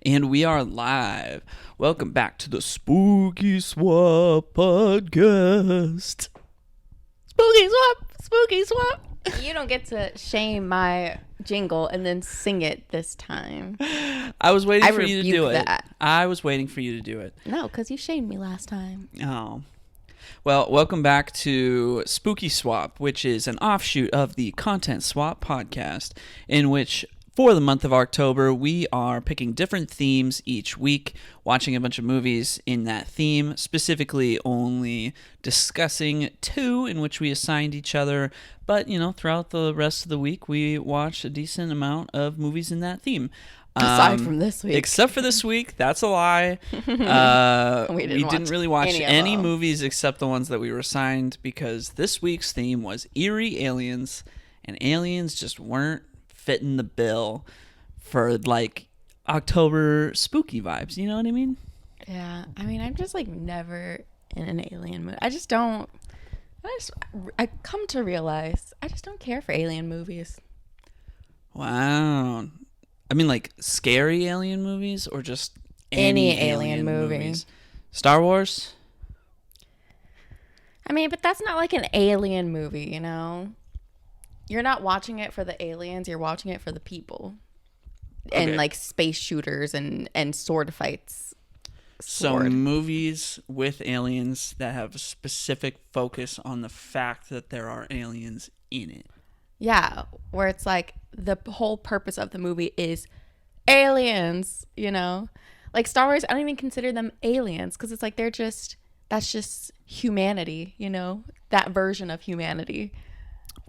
And we are live. Welcome back to the Spooky Swap podcast. Spooky Swap, Spooky Swap. You don't get to shame my jingle and then sing it this time. I was waiting for you to do that. it. I was waiting for you to do it. No, because you shamed me last time. Oh. Well, welcome back to Spooky Swap, which is an offshoot of the Content Swap podcast, in which for the month of October, we are picking different themes each week, watching a bunch of movies in that theme, specifically only discussing two in which we assigned each other. But, you know, throughout the rest of the week, we watch a decent amount of movies in that theme. Aside from this week. Except for this week. That's a lie. We didn't really watch any movies except the ones that we were assigned because this week's theme was Eerie Aliens, and aliens just weren't fitting the bill for like October spooky vibes. You know what I mean? Yeah. I mean, I'm just like never in an alien movie. I come to realize I just don't care for alien movies. Wow. I mean, like scary alien movies or just any alien movies? Star Wars? I mean, but that's not like an alien movie, you know? You're not watching it for the aliens. You're watching it for the people. Okay. And like space shooters and sword fights. So movies with aliens that have a specific focus on the fact that there are aliens in it. Yeah, where it's like the whole purpose of the movie is aliens, you know? Like Star Wars, I don't even consider them aliens because it's like that's just humanity, you know? That version of humanity.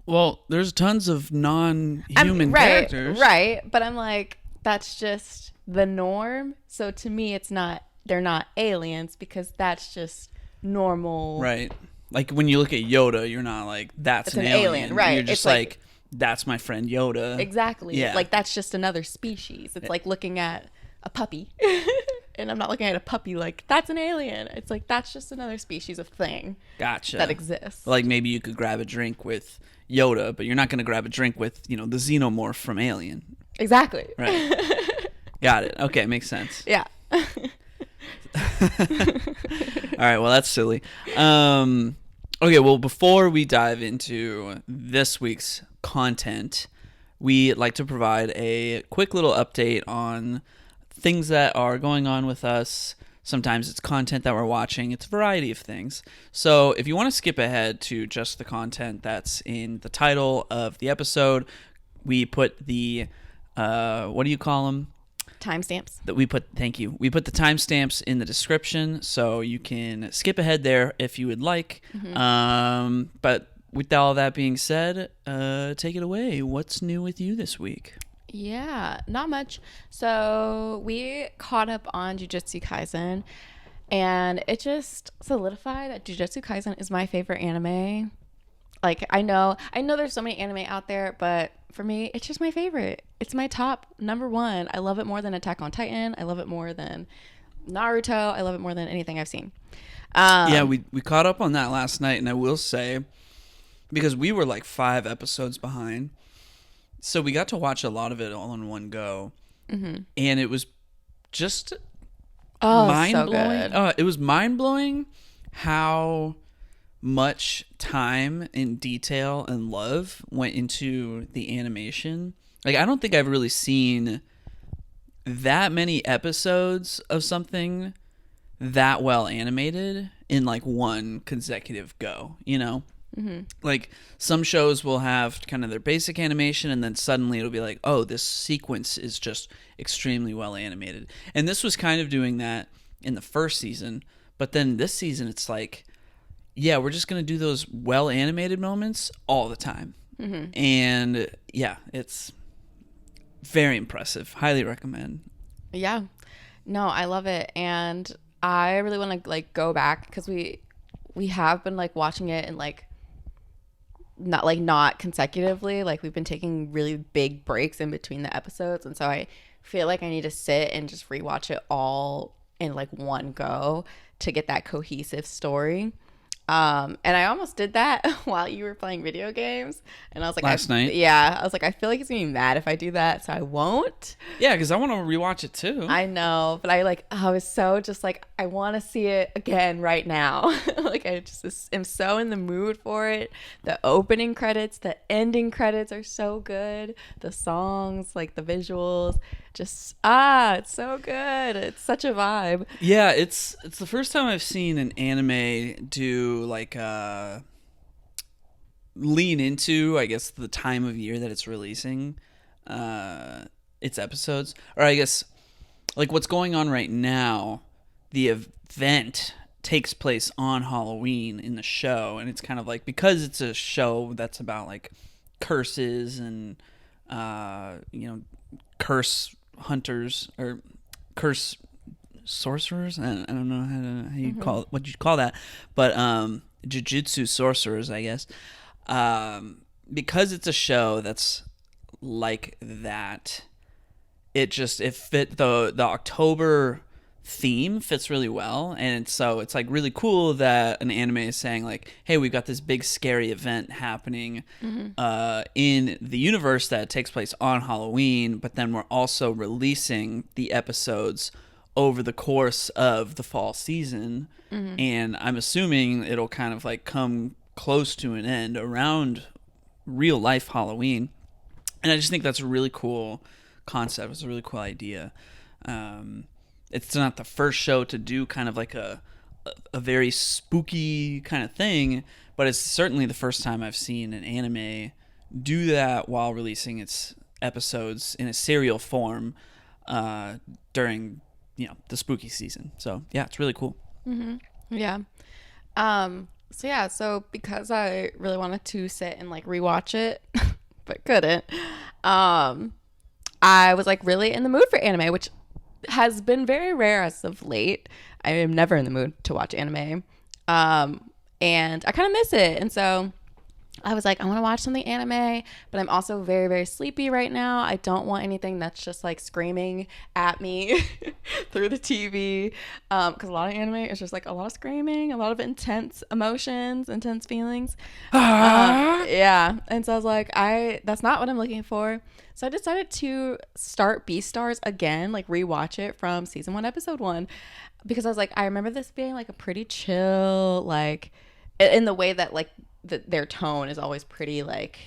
Well, there's tons of non-human characters. Right, but I'm like, that's just the norm. So to me, they're not aliens because that's just normal. Right. Like when you look at Yoda, you're not like, that's an alien. Right. You're just like, that's my friend Yoda. Exactly. Yeah. Like that's just another species. It's like looking at a puppy. And I'm not looking at a puppy like, that's an alien. It's like, that's just another species of thing. Gotcha. That exists. Like maybe you could grab a drink with Yoda, but you're not going to grab a drink with, you know, the xenomorph from Alien. Exactly. Right. Got it. Okay, makes sense. Yeah. All right, well, that's silly. Okay, well, before we dive into this week's content, we like to provide a quick little update on things that are going on with us. Sometimes it's content that we're watching. It's a variety of things. So if you want to skip ahead to just the content that's in the title of the episode, we put the, what do you call them? Timestamps. Thank you. We put the timestamps in the description, so you can skip ahead there if you would like. Mm-hmm. But with all that being said, take it away. What's new with you this week? Yeah, not much. So we caught up on Jujutsu Kaisen, and it just solidified that Jujutsu Kaisen is my favorite anime. Like, I know there's so many anime out there, but for me, it's just my favorite. It's my top number one. I love it more than Attack on Titan. I love it more than Naruto. I love it more than anything I've seen. Yeah, we caught up on that last night, and I will say, because we were like 5 episodes behind, so we got to watch a lot of it all in one go. Mm-hmm. And it was just mind-blowing. So good. It was mind-blowing how much time and detail and love went into the animation. Like, I don't think I've really seen that many episodes of something that well animated in like one consecutive go, you know? Mm-hmm. Like some shows will have kind of their basic animation and then suddenly it'll be like, oh, this sequence is just extremely well animated. And this was kind of doing that in the first season, but then this season it's like, yeah, we're just going to do those well animated moments all the time. Mm-hmm. And yeah, it's very impressive. Highly recommend. Yeah. No, I love it. And I really want to like go back because we have been like watching it and like not consecutively. Like we've been taking really big breaks in between the episodes, and so I feel like I need to sit and just rewatch it all in like one go to get that cohesive story. And I almost did that while you were playing video games. And I was like, Last night? Yeah. I was like, I feel like he's gonna be mad if I do that, so I won't. Yeah, because I want to rewatch it too. I know, but I was so just like, I want to see it again right now. Like, I just am so in the mood for it. The opening credits, the ending credits are so good. The songs, like the visuals, it's so good. It's such a vibe. Yeah, it's the first time I've seen an anime do like lean into, I guess, the time of year that it's releasing its episodes, or I guess like what's going on right now. The event takes place on Halloween in the show, and it's kind of like, because it's a show that's about like curses and curse hunters or curse sorcerers. I don't know how you call it, what you call that, but jujutsu sorcerers, I guess. Because it's a show that's like that, it fit the October theme fits really well, and so it's like really cool that an anime is saying like, hey, we've got this big scary event happening in the universe that takes place on Halloween, but then we're also releasing the episodes over the course of the fall season. And I'm assuming it'll kind of like come close to an end around real life Halloween. And I just think that's a really cool concept. It's a really cool idea. It's not the first show to do kind of like a very spooky kind of thing, but it's certainly the first time I've seen an anime do that while releasing its episodes in a serial form during the spooky season. So yeah, it's really cool. Yeah. So because I really wanted to sit and like rewatch it, but couldn't, I was like really in the mood for anime, which has been very rare as of late. I am never in the mood to watch anime. And I kind of miss it. And so I was like, I want to watch something anime, but I'm also very, very sleepy right now. I don't want anything that's just like screaming at me through the TV. Because a lot of anime is just like a lot of screaming, a lot of intense emotions, intense feelings. Yeah. And so I was like, that's not what I'm looking for. So I decided to start Beastars again, like rewatch it from season 1, episode 1, because I was like, I remember this being like a pretty chill, like in the way that like their tone is always pretty, like,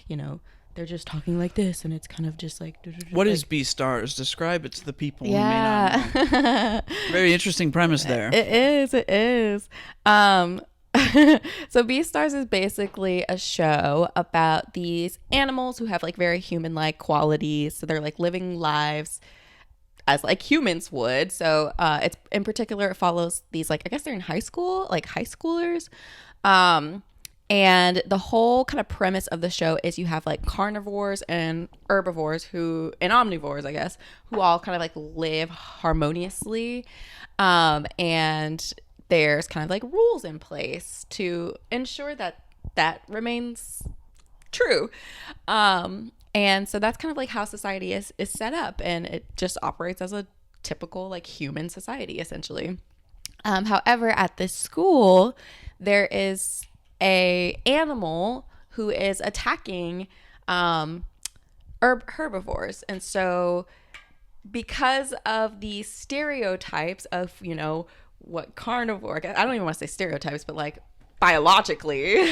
they're just talking like this, and it's kind of just like. What is Beastars? Describe it to the people who may Yeah. not know. Very interesting premise there. It is. So Beastars is basically a show about these animals who have like very human-like qualities. So they're like living lives as like humans would. So it's in particular, it follows these, like, I guess they're in high school, like high schoolers. And the whole kind of premise of the show is you have like carnivores and herbivores and omnivores, I guess, who all kind of like live harmoniously. And there's kind of like rules in place to ensure that that remains true. And so that's kind of like how society is set up, and it just operates as a typical like human society essentially. However, at this school, there is a animal who is attacking herbivores. And so because of the stereotypes of, what carnivore, I don't even want to say stereotypes, but like biologically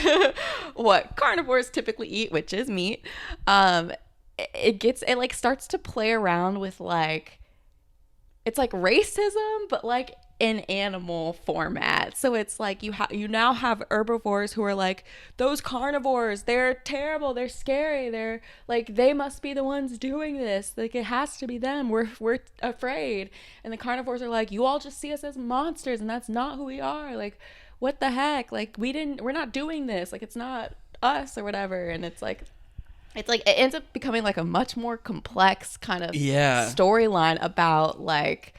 what carnivores typically eat, which is meat, it like starts to play around with like, it's like racism, but like in animal format. So it's like you now have herbivores who are like, those carnivores, they're terrible, they're scary, they're like, they must be the ones doing this, like it has to be them, we're afraid. And the carnivores are like, you all just see us as monsters, and that's not who we are, like what the heck, like we're not doing this, like it's not us or whatever. And it's like it ends up becoming like a much more complex kind of storyline about like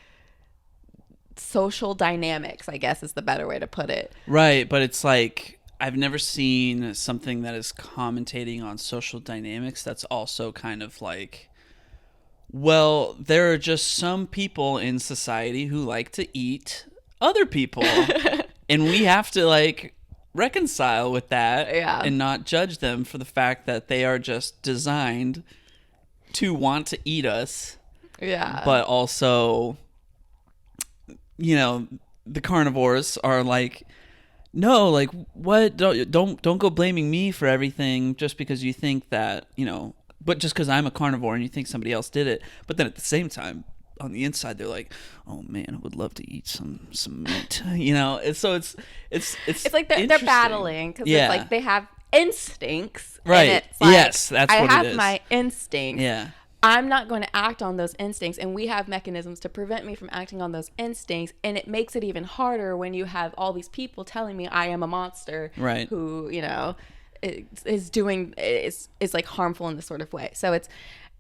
social dynamics, I guess is the better way to put it. Right, but it's like, I've never seen something that is commentating on social dynamics that's also kind of like, well, there are just some people in society who like to eat other people and we have to like reconcile with that Yeah. and not judge them for the fact that they are just designed to want to eat us, Yeah. but also, the carnivores are like, no, like, what? Don't go blaming me for everything just because you think that, but just because I'm a carnivore and you think somebody else did it. But then at the same time, on the inside, they're like, oh man, I would love to eat some meat, And so it's like they're interesting. battling because Yeah. it's like they have instincts, Right. And it's like, Yes, that's I what it have is. my instincts. Yeah. I'm not going to act on those instincts, and we have mechanisms to prevent me from acting on those instincts, and it makes it even harder when you have all these people telling me I am a monster, Right. who is like harmful in this sort of way. So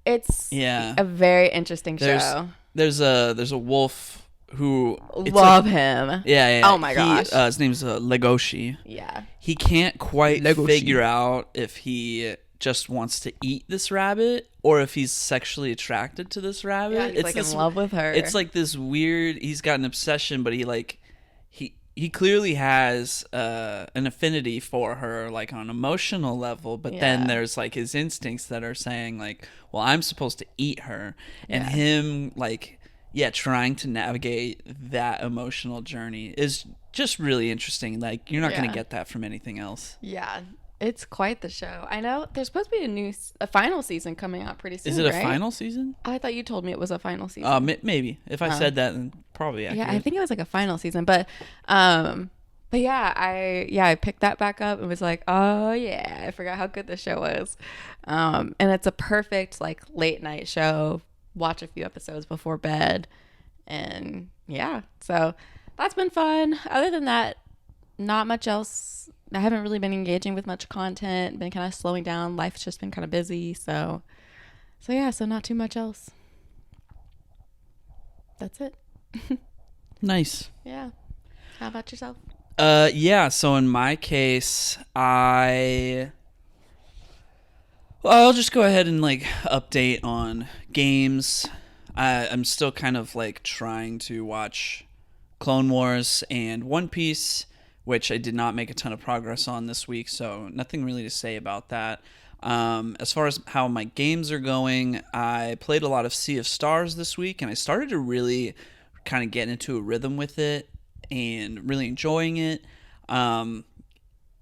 it's Yeah. a very interesting show. There's a wolf who Love him. Yeah. Oh my gosh. His name's Legoshi. Yeah. He can't quite Legoshi. figure out if he just wants to eat this rabbit or if he's sexually attracted to this rabbit. Yeah, he's like in love with her. It's like this weird. He's got an obsession, but he clearly has an affinity for her, like on an emotional level. But then there's like his instincts that are saying like, well, I'm supposed to eat her, and him like. Yeah, trying to navigate that emotional journey is just really interesting. Like, you're not going to get that from anything else. Yeah, it's quite the show. I know there's supposed to be a final season coming out pretty soon. Is it a right? final season? I thought you told me it was a final season. Maybe. If I said that, then probably accurate. Yeah, I think it was like a final season. But yeah, I picked that back up and was like, oh yeah, I forgot how good the show was. And it's a perfect like late night show. Watch a few episodes before bed, and yeah, so that's been fun. Other than that, not much else. I haven't really been engaging with much content, been kind of slowing down. Life's just been kind of busy, so not too much else. That's it. Nice. Yeah. How about yourself? Yeah, so in my case, I'll just go ahead and like update on games. I'm still kind of like trying to watch Clone Wars and One Piece, which I did not make a ton of progress on this week, so nothing really to say about that. As far as how my games are going, I played a lot of Sea of Stars this week, and I started to really kind of get into a rhythm with it and really enjoying it.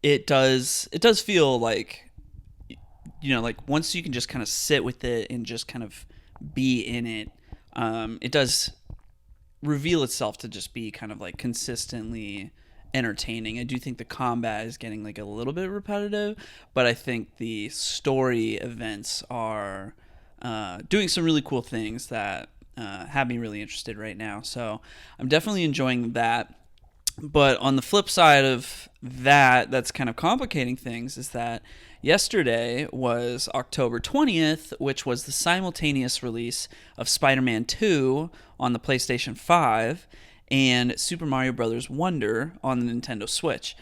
It does feel like, like once you can just kind of sit with it and just kind of be in it, it does reveal itself to just be kind of like consistently entertaining. I do think the combat is getting like a little bit repetitive, but I think the story events are doing some really cool things that have me really interested right now. So I'm definitely enjoying that. But on the flip side of that, that's kind of complicating things, is that yesterday was October 20th, which was the simultaneous release of Spider-Man 2 on the PlayStation 5 and Super Mario Bros. Wonder on the Nintendo Switch,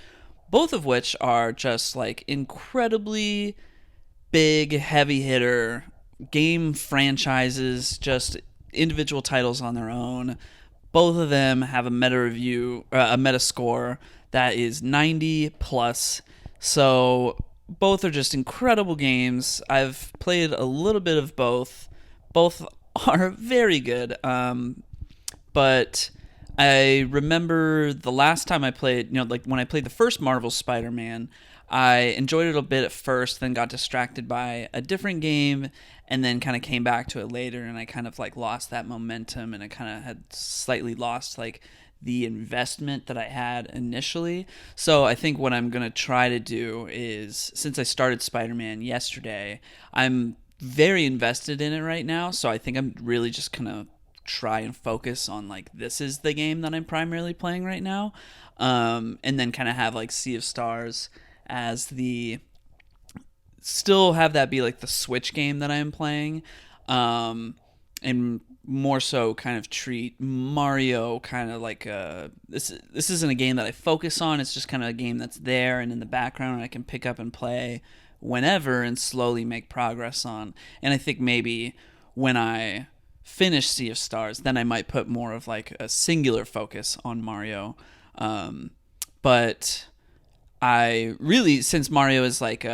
both of which are just like incredibly big, heavy hitter game franchises, just individual titles on their own. Both of them have a meta score that is 90 plus. So both are just incredible games. I've played a little bit of both. Both are very good. But I remember the last time I played, like when I played the first Marvel Spider-Man, I enjoyed it a bit at first, then got distracted by a different game, and then kind of came back to it later, and I kind of like lost that momentum, and I kind of had slightly lost like the investment that I had initially. So I think what I'm going to try to do is, since I started Spider-Man yesterday, I'm very invested in it right now, so I think I'm really just going to try and focus on like, this is the game that I'm primarily playing right now, and then kind of have like Sea of Stars as still have that be like the Switch game that I am playing, and more so kind of treat Mario kind of like this isn't a game that I focus on. It's just kind of a game that's there and in the background, and I can pick up and play whenever and slowly make progress on. And I think maybe when I finish Sea of Stars, then I might put more of like a singular focus on Mario. But I really, since Mario is like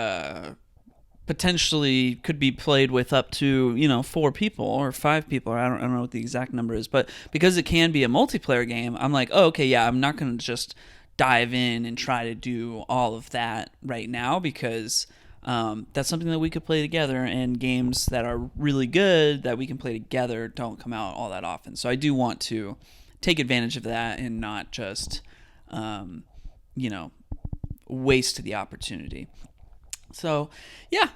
potentially could be played with up to 4 people or 5 people. I don't know what the exact number is, but because it can be a multiplayer game, I'm like, oh, okay, yeah, I'm not going to just dive in and try to do all of that right now because that's something that we could play together, and games that are really good that we can play together don't come out all that often. So I do want to take advantage of that and not just you know waste the opportunity. So yeah,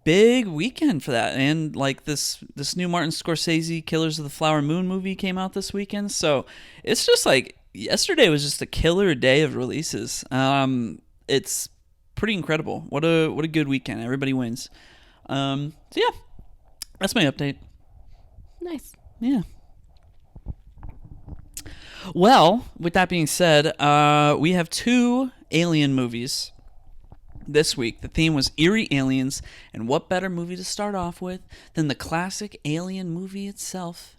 big weekend for that, and like this new Martin Scorsese Killers of the Flower Moon movie came out this weekend. So it's just like yesterday was just a killer day of releases. It's pretty incredible. What a good weekend. Everybody wins. So yeah, that's my update. Nice. Yeah. Well, with that being said, we have 2 alien movies this week. The theme was Eerie Aliens, and what better movie to start off with than the classic alien movie itself?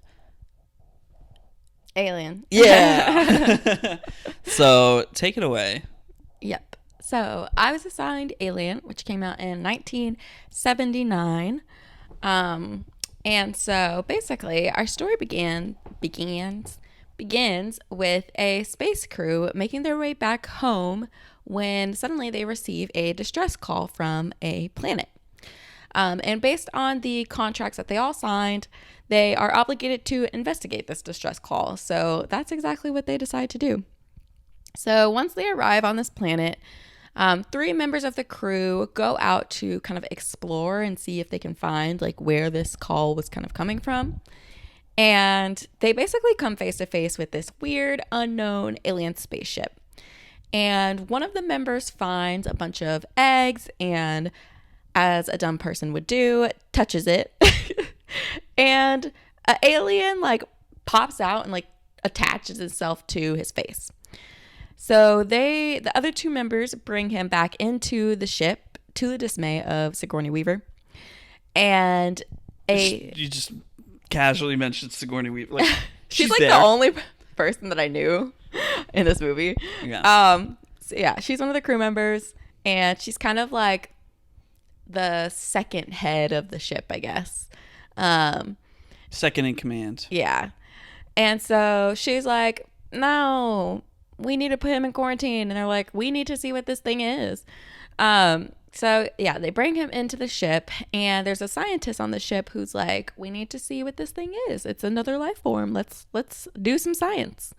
Alien. Yeah. So, take it away. Yep. So I was assigned Alien, which came out in 1979. And so basically our story begins with a space crew making their way back home when suddenly they receive a distress call from a planet. And based on the contracts that they all signed, they are obligated to investigate this distress call. So that's exactly what they decide to do. So once they arrive on this planet, 3 members of the crew go out to kind of explore and see if they can find like where this call was kind of coming from. And they basically come face to face with this weird, unknown alien spaceship. And one of the members finds a bunch of eggs and, as a dumb person would do, touches it. And an alien like pops out and like attaches itself to his face. So the other 2 members bring him back into the ship to the dismay of Sigourney Weaver. And You just casually mentioned Sigourney Weaver. Like, she's like there. the only person that I knew in this movie. Yeah. So yeah, she's one of the crew members, and she's kind of like the second head of the ship, I guess. Second in command. Yeah. And so she's like, no, we need to put him in quarantine. And they're like, we need to see what this thing is. So yeah, they bring him into the ship, and there's a scientist on the ship who's like, we need to see what this thing is. It's another life form. Let's do some science.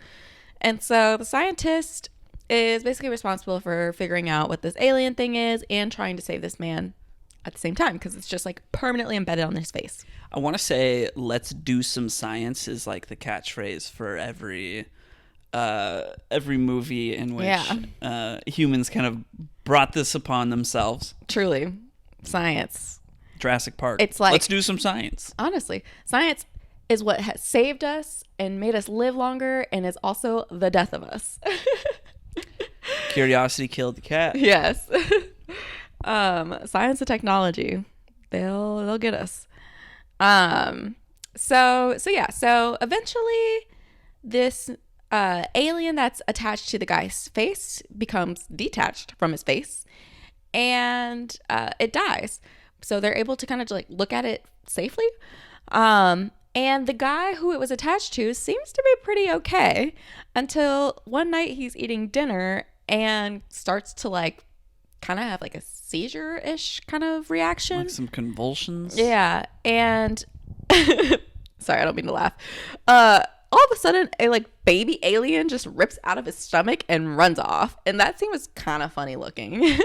And so the scientist is basically responsible for figuring out what this alien thing is and trying to save this man at the same time, because it's just like permanently embedded on his face. I want to say "let's do some science" is like the catchphrase for every movie in which humans kind of brought this upon themselves. Truly, science. Jurassic Park. It's like, let's do some science. Honestly, science is what has saved us and made us live longer, and is also the death of us. Curiosity killed the cat. Yes. Science and technology, they'll get us. So eventually this alien that's attached to the guy's face becomes detached from his face, and it dies. So they're able to kind of like look at it safely. And the guy who it was attached to seems to be pretty okay until one night he's eating dinner and starts to like kind of have like a seizure-ish kind of reaction. Like some convulsions. Yeah. And sorry, I don't mean to laugh. All of a sudden, a like baby alien just rips out of his stomach and runs off. And that scene was kind of funny looking.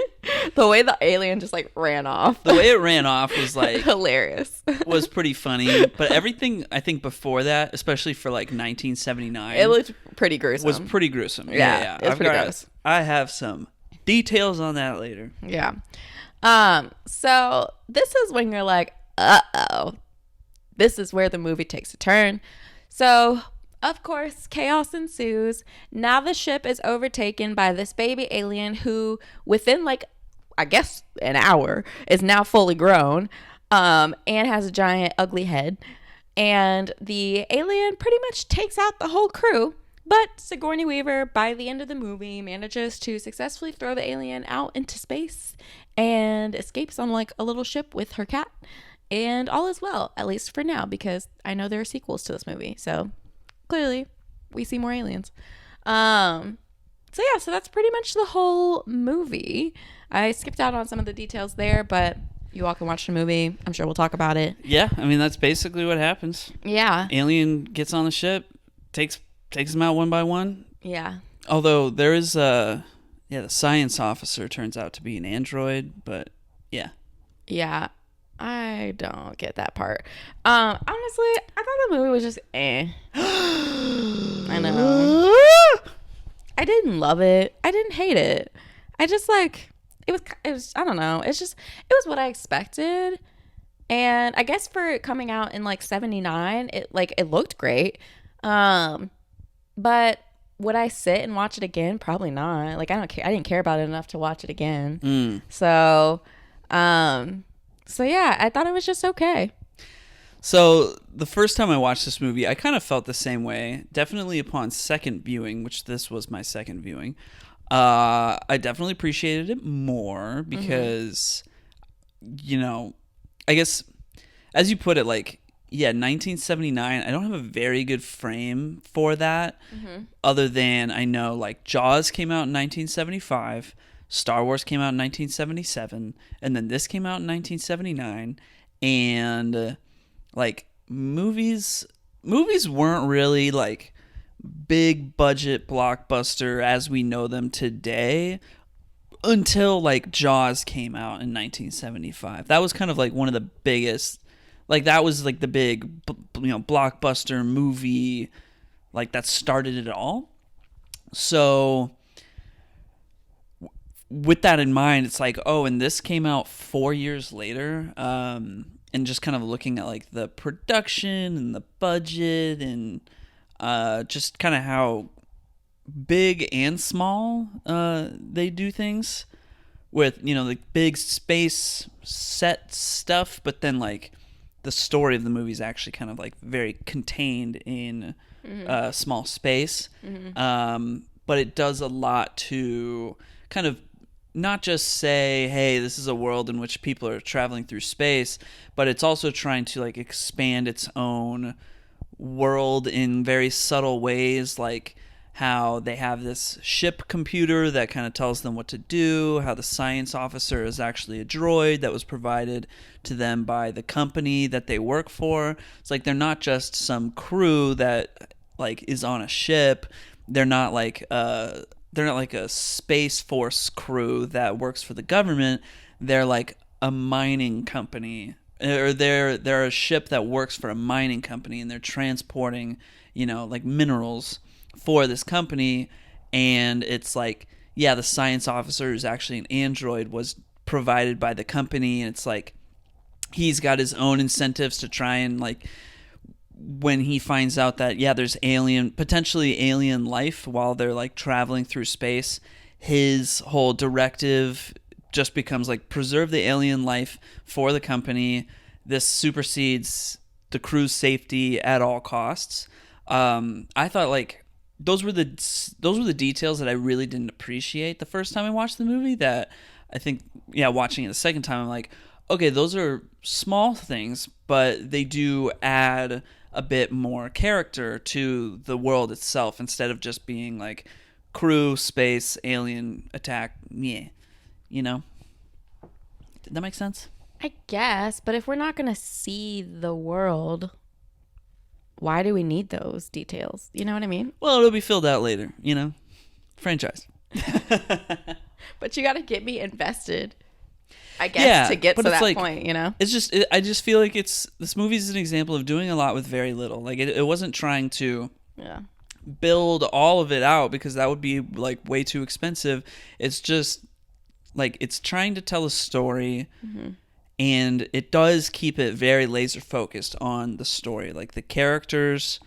The way the alien just like ran off. The way it ran off was like hilarious. Was pretty funny. But everything I think before that, especially for like 1979, it looked pretty gruesome. Was pretty gruesome. Yeah. It was pretty gross. I have some details on that later. Yeah. So this is when you're like, uh-oh. This is where the movie takes a turn. So, of course, chaos ensues. Now the ship is overtaken by this baby alien who, within like, I guess an hour, is now fully grown, and has a giant ugly head. And the alien pretty much takes out the whole crew But Sigourney Weaver, by the end of the movie, manages to successfully throw the alien out into space and escapes on like a little ship with her cat. And all is well, at least for now, because I know there are sequels to this movie. So clearly, we see more aliens. So yeah, so that's pretty much the whole movie. I skipped out on some of the details there, but you all can watch the movie. I'm sure we'll talk about it. Yeah, I mean that's basically what happens. Yeah. Alien gets on the ship, takes them out one by one. Yeah. Although there is the science officer turns out to be an android, but yeah. Yeah. I don't get that part. Honestly, I thought the movie was just I know. I didn't love it. I didn't hate it. I just like it was I don't know. It was what I expected. And I guess for it coming out in like 79, it looked great. But would I sit and watch it again? Probably not. Like I don't care. I didn't care about it enough to watch it again. So yeah, I thought it was just okay. So the first time I watched this movie, I kind of felt the same way. Definitely upon second viewing, which this was my second viewing, I definitely appreciated it more because, I guess, as you put it, like, yeah, 1979, I don't have a very good frame for that, other than I know, like, Jaws came out in 1975, Star Wars came out in 1977, and then this came out in 1979, and like movies weren't really like big budget blockbuster as we know them today until like Jaws came out in 1975. That was kind of like one of the biggest, like that was like the big blockbuster movie like that started it all. So with that in mind, it's like, oh, and this came out 4 years later. And just kind of looking at like the production and the budget and just kind of how big and small they do things with, like big space set stuff, but then like the story of the movie is actually kind of like very contained in small space. But it does a lot to kind of not just say, hey, this is a world in which people are traveling through space, but it's also trying to like expand its own world in very subtle ways, like how they have this ship computer that kind of tells them what to do, how the science officer is actually a droid that was provided to them by the company that they work for. It's like they're not just some crew that like is on a ship. They're not like a Space Force crew that works for the government. They're like a mining company, or they're a ship that works for a mining company, and they're transporting, like minerals for this company. And it's like, yeah, the science officer is actually an android, was provided by the company, and it's like he's got his own incentives to try and like, when he finds out that, yeah, there's potentially alien life while they're like traveling through space, his whole directive just becomes like preserve the alien life for the company. This supersedes the crew's safety at all costs. I thought like those were the details that I really didn't appreciate the first time I watched the movie, that I think, yeah, watching it the second time, I'm like, okay, those are small things, but they do add a bit more character to the world itself, instead of just being like crew, space, alien attack. Yeah. Did that make sense? I guess, but if we're not going to see the world, why do we need those details? You know what I mean? Well, it'll be filled out later, franchise. But you got to get me invested, I guess, to get to that like, point, It's just, I just feel like this movie is an example of doing a lot with very little. Like it wasn't trying to build all of it out, because that would be like way too expensive. It's just like, it's trying to tell a story, and it does keep it very laser focused on the story. Like the characters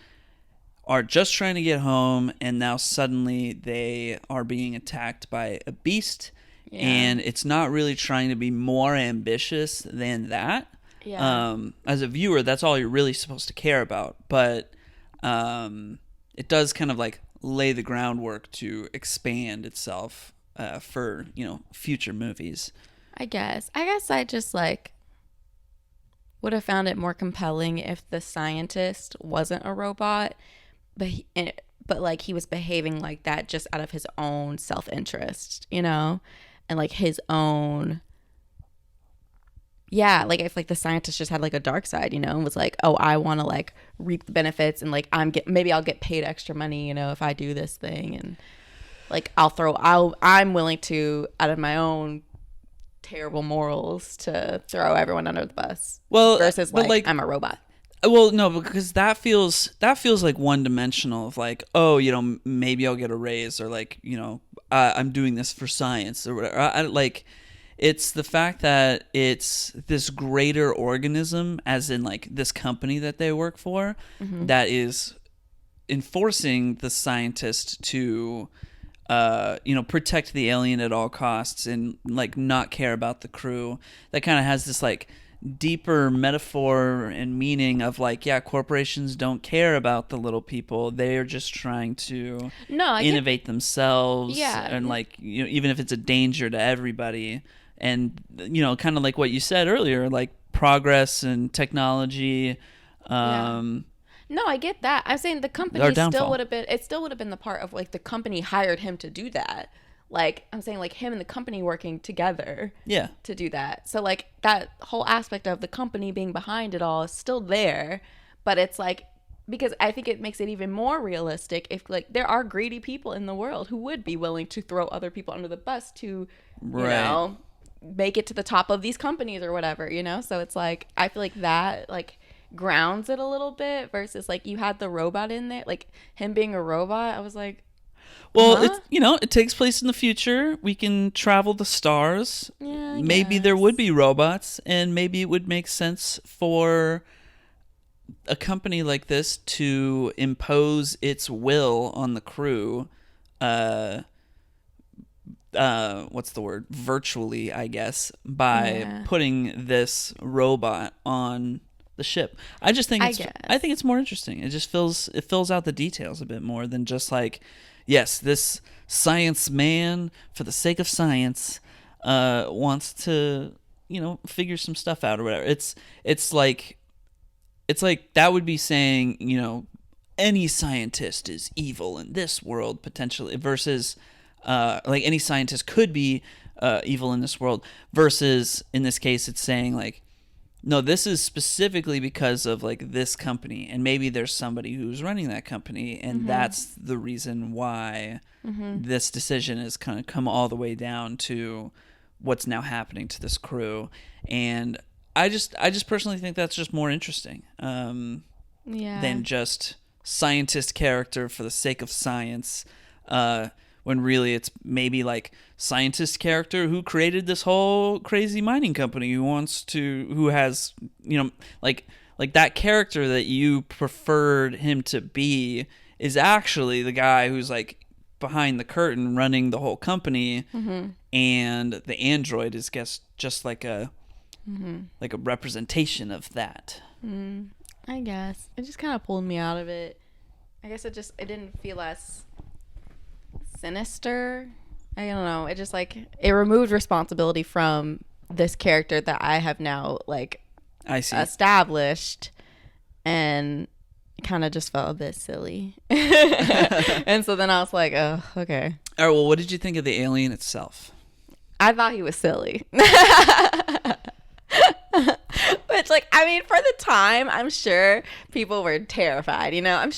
are just trying to get home, and now suddenly they are being attacked by a beast. Yeah. And it's not really trying to be more ambitious than that. Yeah. As a viewer, that's all you're really supposed to care about. But it does kind of like lay the groundwork to expand itself for future movies. I guess I just like would have found it more compelling if the scientist wasn't a robot, but but like he was behaving like that just out of his own self-interest, and like his own. Yeah, like if like the scientist just had like a dark side, and was like, oh, I want to like reap the benefits, and like maybe I'll get paid extra money, if I do this thing, and like I'm willing to, out of my own terrible morals, to throw everyone under the bus. Well, versus like I'm a robot. Well, no, because that feels like one dimensional of like, oh, maybe I'll get a raise, or like, I'm doing this for science or whatever. It's the fact that it's this greater organism, as in like this company that they work for, that is enforcing the scientist to protect the alien at all costs and like not care about the crew. That kind of has this like deeper metaphor and meaning of like, yeah, corporations don't care about the little people. They're just trying to innovate themselves. Yeah. And like, even if it's a danger to everybody. And, kind of like what you said earlier, like progress and technology. No, I get that. I'm saying the company still would have been the part of like the company hired him to do that. Like I'm saying, like him and the company working together, to do that. So like that whole aspect of the company being behind it all is still there, but it's like, because I think it makes it even more realistic if like there are greedy people in the world who would be willing to throw other people under the bus to, make it to the top of these companies or whatever, So it's like I feel like that like grounds it a little bit versus like you had the robot in there, like him being a robot. I was like, well, it's it takes place in the future. We can travel the stars. Yeah, maybe there would be robots, and maybe it would make sense for a company like this to impose its will on the crew. What's the word? Virtually, I guess, by putting this robot on the ship. I think it's more interesting. It just fills out the details a bit more than just like, yes, this science man, for the sake of science, wants to, figure some stuff out or whatever. It's like that would be saying, any scientist is evil in this world potentially, versus like any scientist could be evil in this world, versus in this case it's saying like, no, this is specifically because of like this company, and maybe there's somebody who's running that company, and that's the reason why this decision has kind of come all the way down to what's now happening to this crew. And I just personally think that's just more interesting than just scientist character for the sake of science, when really it's maybe like scientist character who created this whole crazy mining company who has, like that character that you preferred him to be is actually the guy who's like behind the curtain running the whole company, and the android is just like a representation of that. I guess it just kind of pulled me out of it. I guess it didn't feel as sinister. I don't know. It just like it removed responsibility from this character that I have now like established, and kind of just felt a bit silly. And so then I was like, oh, okay. All right. Well, what did you think of the alien itself? I thought he was silly. Which, like, I mean, for the time, I'm sure people were terrified. I'm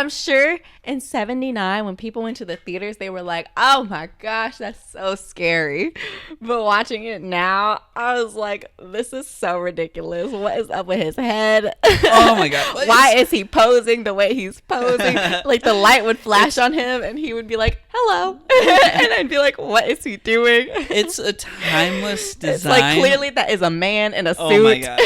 sure in '79 when people went to the theaters, they were like, "Oh my gosh, that's so scary." But watching it now, I was like, "This is so ridiculous. What is up with his head? Oh my god! Why is he posing the way he's posing? Like the light would flash on him, and he would be like, "Hello," and I'd be like, "What is he doing?" It's a timeless design. It's like clearly that is a man in a suit. Oh my god.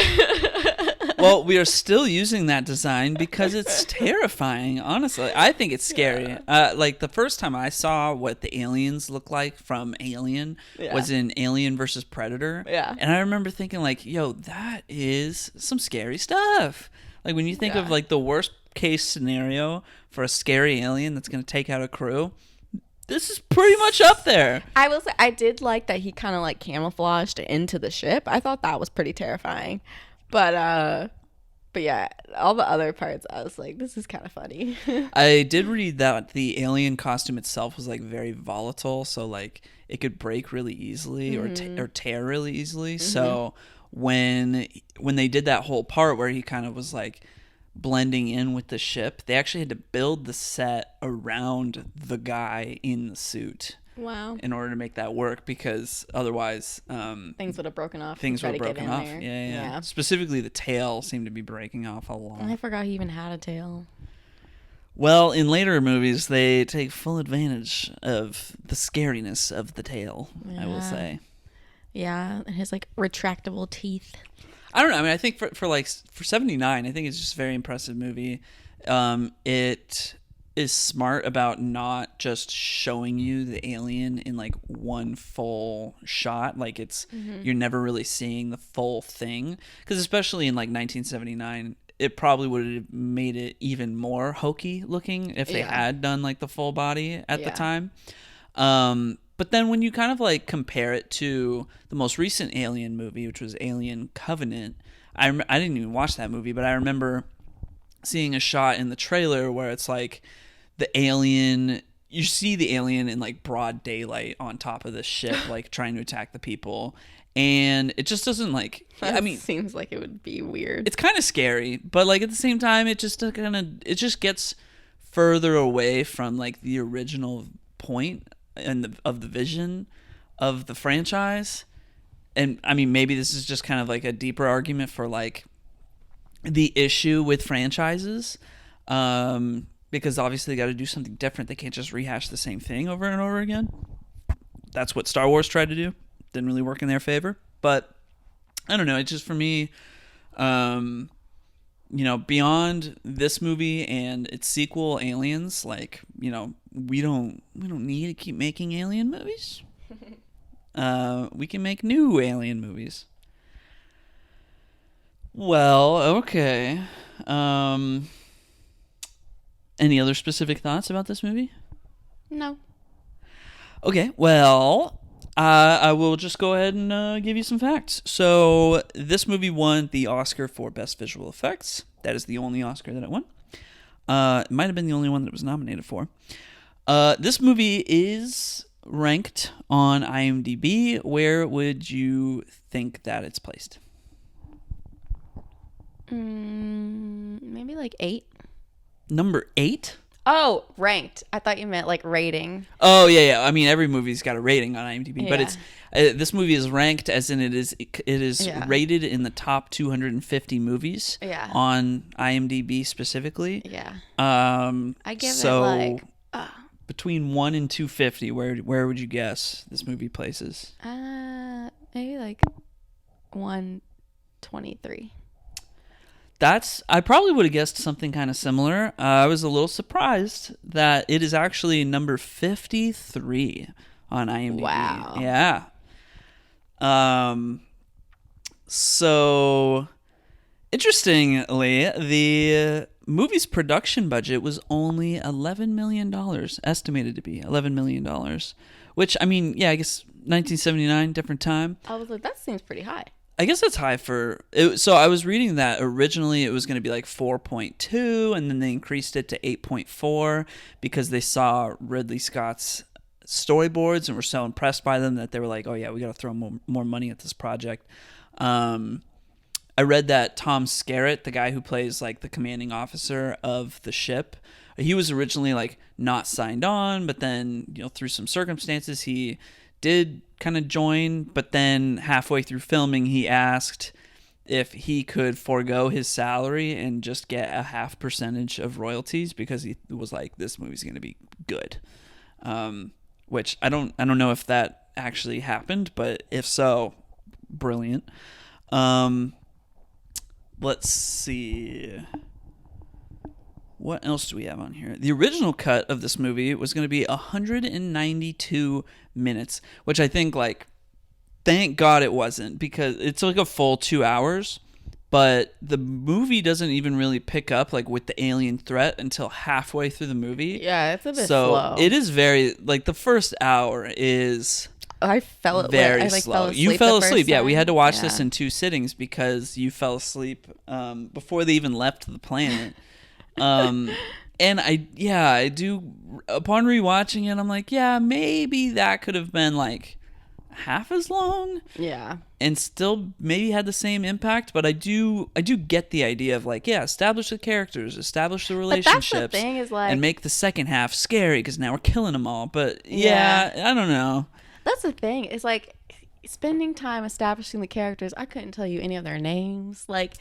Well, we are still using that design because it's terrifying, honestly. I think it's scary. Like the first time I saw what the aliens look like from Alien was in Alien versus Predator. Yeah. And I remember thinking like, yo, that is some scary stuff. Like when you think of like the worst case scenario for a scary alien that's going to take out a crew, this is pretty much up there. I will say I did like that he kind of like camouflaged into the ship. I thought that was pretty terrifying. But yeah, all the other parts I was like, this is kind of funny. I did read that the alien costume itself was like very volatile, so like it could break really easily or tear really easily. So when they did that whole part where he kind of was like blending in with the ship, they actually had to build the set around the guy in the suit. Wow. In order to make that work, because otherwise things would have broken off. Things were broken off. Yeah. Specifically the tail seemed to be breaking off a lot. I forgot he even had a tail. Well, in later movies, they take full advantage of the scariness of the tail, I will say. Yeah, and his like retractable teeth. I don't know. I mean, I think for 79, I think it's just a very impressive movie. It is smart about not just showing you the alien in like one full shot. Like it's you're never really seeing the full thing, because especially in like 1979, it probably would have made it even more hokey looking if they had done like the full body at the time. But then when you kind of like compare it to the most recent Alien movie, which was Alien Covenant, I didn't even watch that movie, but I remember seeing a shot in the trailer where it's like the alien, you see the alien in like broad daylight on top of the ship, like trying to attack the people. And it just doesn't like, I mean, seems like it would be weird. It's kind of scary, but like at the same time, it just gets further away from like the original point of the vision of the franchise. And I mean, maybe this is just kind of like a deeper argument for like the issue with franchises, because obviously they got to do something different. They can't just rehash the same thing over and over again. That's what Star Wars tried to do. Didn't really work in their favor. But I don't know. It's just for me, beyond this movie and its sequel, Aliens, like, we don't need to keep making alien movies. We can make new alien movies. Well, okay. Any other specific thoughts about this movie? No. Okay, well, I will just go ahead and give you some facts. So, this movie won the Oscar for Best Visual Effects. That is the only Oscar that it won. It might have been the only one that it was nominated for. This movie is ranked on IMDb. Where would you think that it's placed? Maybe like 8. Number 8? Oh, ranked. I thought you meant like rating. Oh yeah. I mean, every movie's got a rating on IMDb, but it's this movie is ranked as in it is rated in the top 250 movies on IMDb specifically. Yeah. I give it like between 1 and 250. Where would you guess this movie places? Maybe like 123. I probably would have guessed something kind of similar. I was a little surprised that it is actually number 53 on IMDb. Wow. Yeah. So, interestingly, the movie's production budget was only $11 million, estimated to be $11 million, which, I mean, yeah, I guess 1979, different time. I was like, that seems pretty high. I guess that's high for it. So I was reading that originally it was going to be like 4.2, and then they increased it to 8.4 because they saw Ridley Scott's storyboards and were so impressed by them that they were like, oh yeah, we got to throw more money at this project. I read that Tom Skerritt, the guy who plays like the commanding officer of the ship, he was originally like not signed on, but then through some circumstances he did kind of join, but then halfway through filming he asked if he could forego his salary and just get a half percentage of royalties because he was like, this movie's going to be good. Which I don't know if that actually happened, but if so, brilliant. Let's see. What else do we have on here? The original cut of this movie was going to be 192 minutes, which I think, like, thank God it wasn't, because it's like a full 2 hours. but the movie doesn't even really pick up like with the alien threat until halfway through the movie. Yeah, it's a bit so slow. it is very like the first hour is I fell very I, like, slow. fell asleep You fell the first asleep. Yeah, we time. had to watch Yeah. this in 2 sittings because you fell asleep before they even left the planet. And I do. Upon rewatching it, I'm like, yeah, maybe that could have been like half as long. Yeah. And still maybe had the same impact, but I do get the idea of like, yeah, establish the characters, establish the relationships, But that's the thing is like, and make the second half scary because now we're killing them all. But yeah, I don't know. That's the thing. It's like spending time establishing the characters. I couldn't tell you any of their names. Like,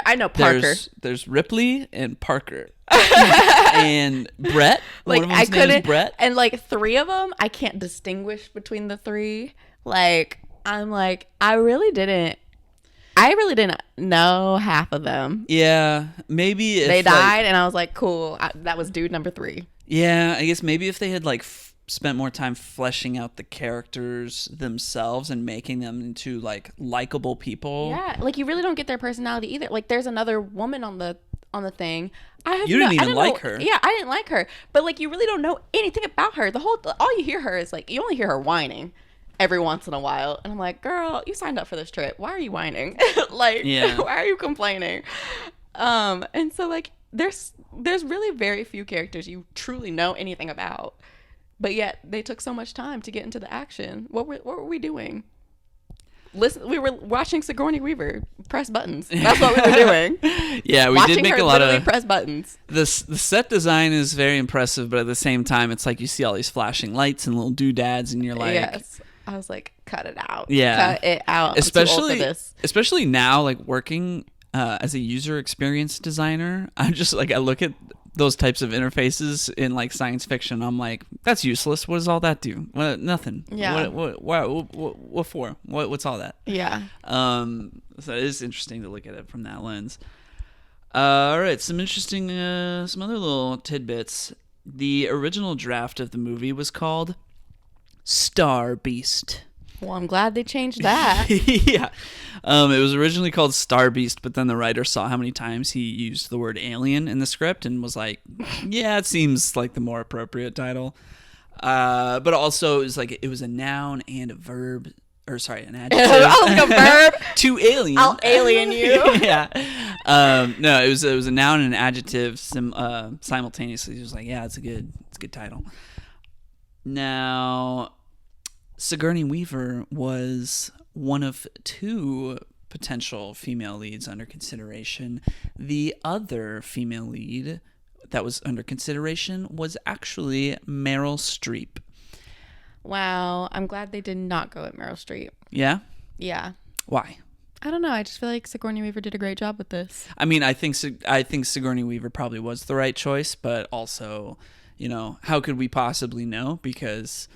I know Parker. There's Ripley and Parker and Brett. Like, One of I them's name is couldn't. Brett. And like 3 of them, I can't distinguish between the 3. Like, I'm like, I really didn't know half of them. Yeah, maybe if They died, like, and I was like, cool. That was dude number 3. yeah, I guess maybe if they had like spent more time fleshing out the characters themselves and making them into like likable people. Yeah, like you really don't get their personality either. Like, there's another woman on the thing. You didn't even like her. Yeah, I didn't like her. But like, you really don't know anything about her. All you hear her is like, you only hear her whining every once in a while, and I'm like, girl, you signed up for this trip. Why are you whining? Like, why are you complaining? And so like, there's really very few characters you truly know anything about, but yet they took so much time to get into the action. What were we doing? Listen, we were watching Sigourney Weaver press buttons. That's what we were doing. Yeah, we watching did make her a lot literally of press buttons. the set design is very impressive, but at the same time, it's like you see all these flashing lights and little doodads, and you're like, Yes, I was like, cut it out. Yeah. Cut it out. I'm too old for this. Especially now, like working as a user experience designer, I'm just like, I look at those types of interfaces in like science fiction. I'm like, that's useless. What does all that do? Nothing. Yeah. What for? What's all that? Yeah. So it is interesting to look at it from that lens. All right, some interesting, some other little tidbits. The original draft of the movie was called Star Beast. Well, I'm glad they changed that. Yeah. It was originally called Star Beast, but then the writer saw how many times he used the word alien in the script and was like, yeah, it seems like the more appropriate title. But also it was a noun and a verb, or sorry, an adjective. I was like, a verb? To alien. I'll alien you. Yeah. No, it was a noun and an adjective simultaneously. He was like, yeah, it's a good title. Now, Sigourney Weaver was one of 2 potential female leads under consideration. The other female lead that was under consideration was actually Meryl Streep. Wow. I'm glad they did not go at Meryl Streep. Yeah? Yeah. Why? I don't know. I just feel like Sigourney Weaver did a great job with this. I mean, I think Sigourney Weaver probably was the right choice, but also, how could we possibly know? Because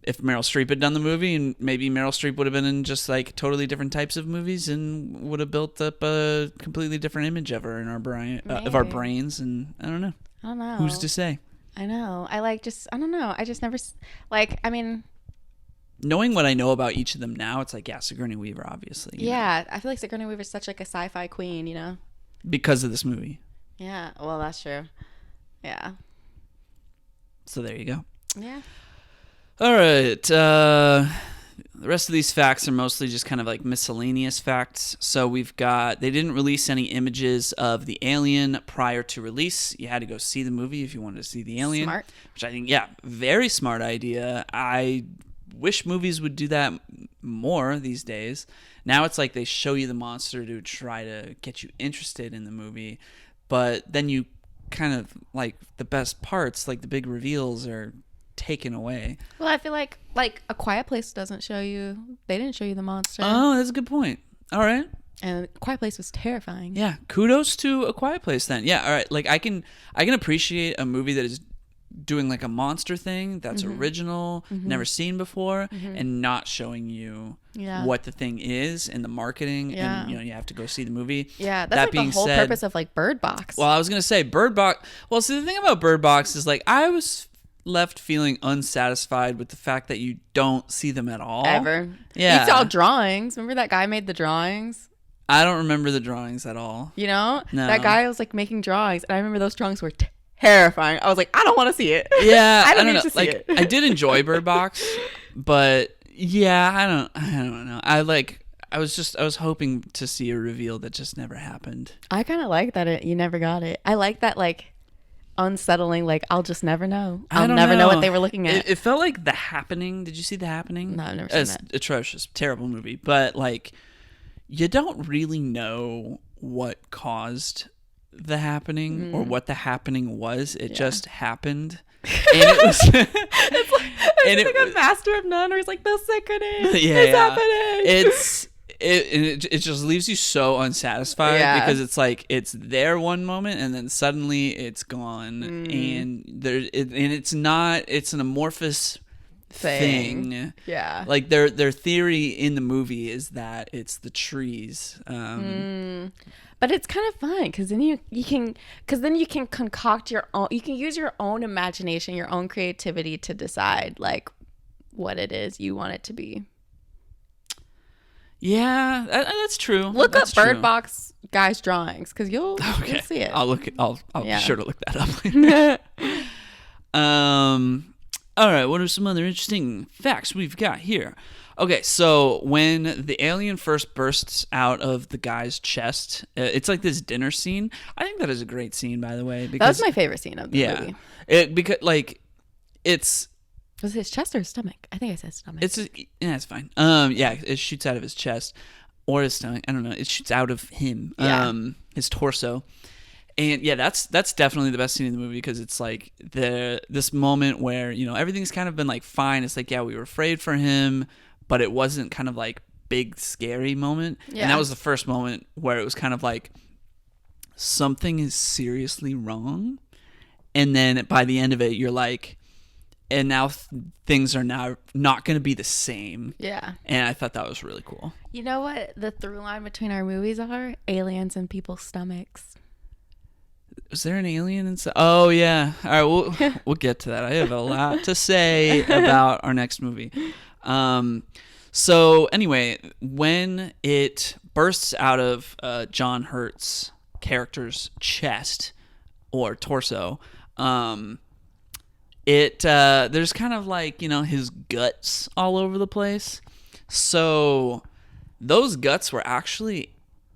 if Meryl Streep had done the movie, and maybe Meryl Streep would have been in just like totally different types of movies and would have built up a completely different image of her in our brains. And I don't know. I don't know. Who's to say? I know. I don't know. I just never, I mean. Knowing what I know about each of them now, it's like, yeah, Sigourney Weaver, obviously. Yeah. I feel like Sigourney Weaver's such like a sci-fi queen, Because of this movie. Yeah. Well, that's true. Yeah. So there you go. Yeah. All right. The rest of these facts are mostly just kind of like miscellaneous facts. So they didn't release any images of the alien prior to release. You had to go see the movie if you wanted to see the alien. Smart. Which I think, yeah, very smart idea. I wish movies would do that more these days. Now it's like they show you the monster to try to get you interested in the movie. But then you kind of like the best parts, like the big reveals, are taken away. Well, I feel like A Quiet Place they didn't show you the monster. Oh, that's a good point. All right. And A Quiet Place was terrifying. Yeah, kudos to A Quiet Place then. Yeah, all right. Like I can appreciate a movie that is doing like a monster thing that's original, never seen before, and not showing you what the thing is and the marketing, and you have to go see the movie. Yeah, that's like the whole purpose of like Bird Box. Well, I was gonna say Bird Box. Well, see, the thing about Bird Box is like I was left feeling unsatisfied with the fact that you don't see them at all. Ever. Yeah. You saw drawings. Remember that guy made the drawings? I don't remember the drawings at all. You know, No. that guy was like making drawings, and I remember those drawings were terrifying. I was like, I don't want to see it. Yeah, I don't know. need to see Like, it. I did enjoy Bird Box, but yeah, I don't know. I was hoping to see a reveal that just never happened. I kind of like that you never got it. I like that, like, unsettling, like, I'll just never know. I'll never know what they were looking at. It felt like The Happening. Did you see The Happening? No, I've never seen It's that. atrocious, terrible movie. But like, you don't really know what caused the happening or what the happening was. It just happened, and it was. It's like a Master of None, where he's like, the sickening is happening. It just leaves you so unsatisfied because it's like it's there one moment and then suddenly it's gone, and it's an amorphous thing. Yeah. Like their theory in the movie is that it's the trees. But it's kind of fun because then you can concoct your own. You can use your own imagination, your own creativity to decide like what it is you want it to be. Yeah, that's true. Look That's up Bird true. Box guys' drawings because you'll see it. I'll be sure to look that up. All right. What are some other interesting facts we've got here? Okay, so when the alien first bursts out of the guy's chest, it's like this dinner scene. I think that is a great scene, by the way. Because, that was my favorite scene of the movie. Because like it's. Was it his chest or his stomach? I think I said stomach. It's fine. It shoots out of his chest or his stomach. I don't know. It shoots out of him. His torso. And yeah, that's definitely the best scene in the movie because it's like this moment where, you know, everything's kind of been like fine. It's like, yeah, we were afraid for him, but it wasn't kind of like big scary moment. Yeah. And that was the first moment where it was kind of like something is seriously wrong. And then by the end of it, you're like, and now things are now not going to be the same. Yeah. And I thought that was really cool. You know what the through line between our movies are? Aliens in people's stomachs. Was there an alien inside? Oh, yeah. All right, we'll get to that. I have a lot to say about our next movie. So anyway, when it bursts out of John Hurt's character's chest or torso, there's kind of like, you know, his guts all over the place. So those guts were actually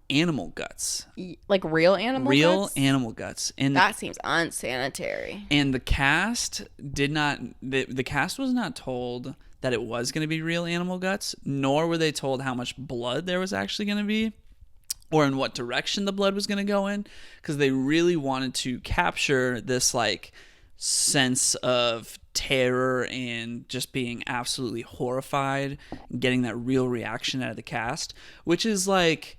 animal guts. Like real animal guts? Animal guts. And that seems unsanitary. And the cast the cast was not told that it was going to be real animal guts, nor were they told how much blood there was actually going to be or in what direction the blood was going to go in, because they really wanted to capture this like sense of terror and just being absolutely horrified and getting that real reaction out of the cast, which is like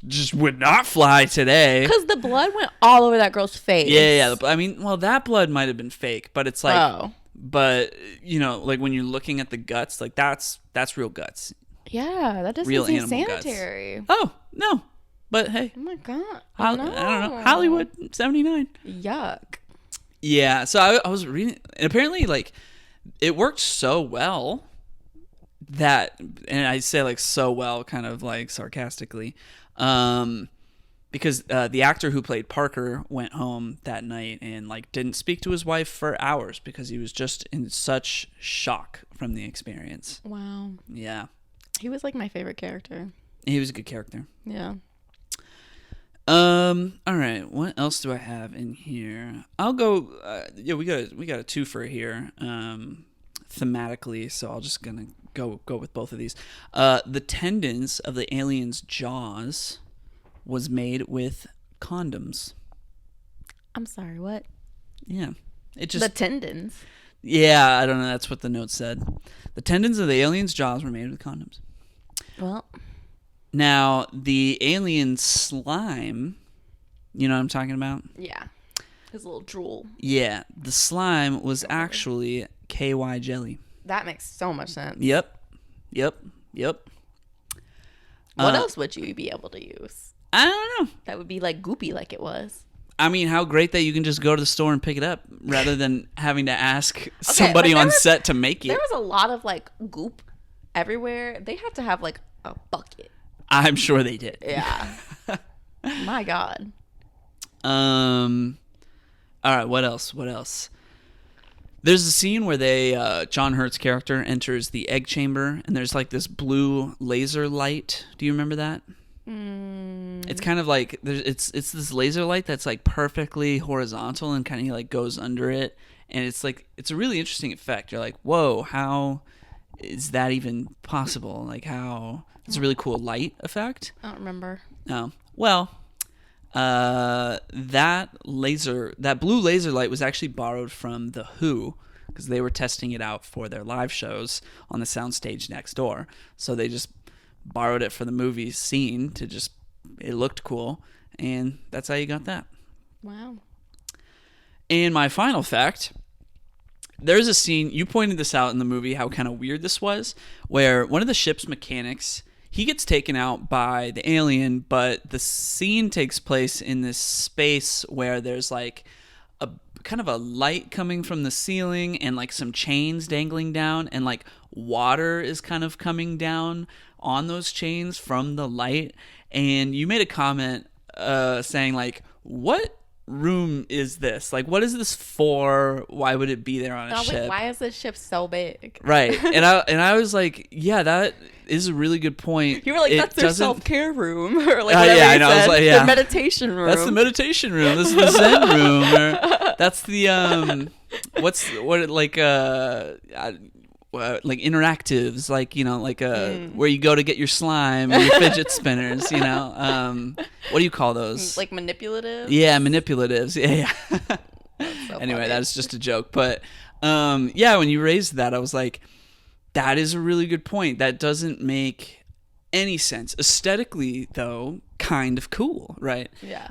just would not fly today. Because the blood went all over that girl's face. Yeah. I mean, well, that blood might have been fake, but it's like, but you know, like when you're looking at the guts, like that's real guts. Yeah, that doesn't real seem animal sanitary. Guts. Oh no, but hey, oh my god, I don't know, Hollywood '79. Yuck. Yeah, so I was reading, and apparently, like, it worked so well that, and I say like so well, kind of like sarcastically, because the actor who played Parker went home that night and like didn't speak to his wife for hours because he was just in such shock from the experience. Wow. Yeah. He was like my favorite character. He was a good character. Yeah. All right. What else do I have in here? I'll go. We got a twofer here, thematically. So I'll just gonna go with both of these. The tendons of the alien's jaws was made with condoms. I'm sorry. What? Yeah. It just the tendons. Yeah, I don't know. That's what the note said. The tendons of the alien's jaws were made with condoms. Well. Now, the alien slime, you know what I'm talking about? Yeah. His little drool. Yeah. The slime was actually KY jelly. That makes so much sense. Yep. What else would you be able to use? I don't know. That would be like goopy like it was. I mean, how great that you can just go to the store and pick it up rather than having to ask somebody on set to make it. There was a lot of like goop everywhere. They had to have like a bucket. I'm sure they did. Yeah. My God. All right, what else? There's a scene where John Hurt's character enters the egg chamber, and there's like this blue laser light. Do you remember that? It's kind of like it's this laser light that's like perfectly horizontal and kind of like goes under it, and it's a really interesting effect. You're like, whoa, how is that even possible? Like, how it's a really cool light effect. I don't remember. Oh, well, that blue laser light was actually borrowed from the Who, because they were testing it out for their live shows on the soundstage next door. So they just borrowed it for the movie scene it looked cool, and that's how you got that. Wow. And my final fact, there's a scene, you pointed this out in the movie, how kind of weird this was, where one of the ship's mechanics, he gets taken out by the alien, but the scene takes place in this space where there's like a kind of a light coming from the ceiling and like some chains dangling down, and like water is kind of coming down on those chains from the light. And you made a comment saying like, what room is this? Like, what is this for? Why would it be there on a ship? Like, why is this ship so big? Right. And I was like, yeah, that is a really good point. You were like, that's their self-care room, or like yeah, I know. I was like, yeah, the meditation room. That's the meditation room. This is the Zen room. Or that's the like interactives, like, you know, like where you go to get your slime and your fidget spinners, you know. What do you call those? Like manipulatives? Yeah, manipulatives. Yeah. So anyway, funny. that is just a joke. But yeah, when you raised that, I was like, that is a really good point. That doesn't make any sense. Aesthetically, though, kind of cool, right? Yeah.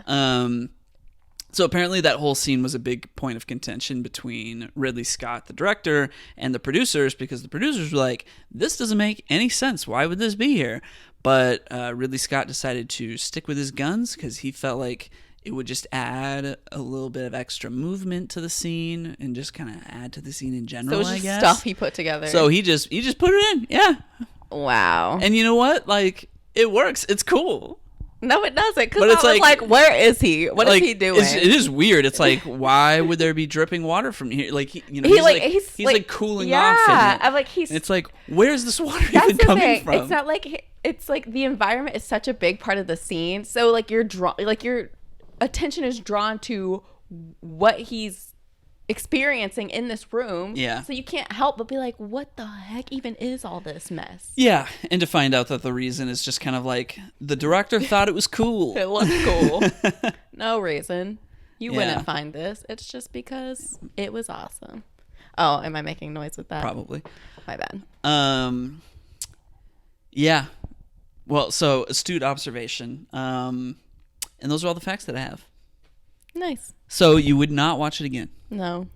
So apparently that whole scene was a big point of contention between Ridley Scott, the director, and the producers, because the producers were like, this doesn't make any sense. Why would this be here? But Ridley Scott decided to stick with his guns because he felt like it would just add a little bit of extra movement to the scene and just kind of add to the scene in general, So it was I just guess. stuff he put together. So he just put it in, yeah. Wow. And you know what? Like, it works. It's cool. No, it doesn't. Because But I it's was like, where is he? What is like, he doing? It is weird. It's like, why would there be dripping water from here? Like, he's like cooling off. Yeah, in it. I'm like, he's. And it's like, where's this water That's even the coming thing. from? It's not like it's like the environment is such a big part of the scene. So like your attention is drawn to what he's experiencing in this room. Yeah. So you can't help but be like, what the heck even is all this mess? Yeah, and to find out that the reason is just kind of like the director thought it was cool. It looked cool. No reason. You Yeah. wouldn't find this. It's just because it was awesome. Oh, am I making noise with that? Probably. My bad. Yeah. Well, so astute observation. And those are all the facts that I have. Nice. So you would not watch it again? No.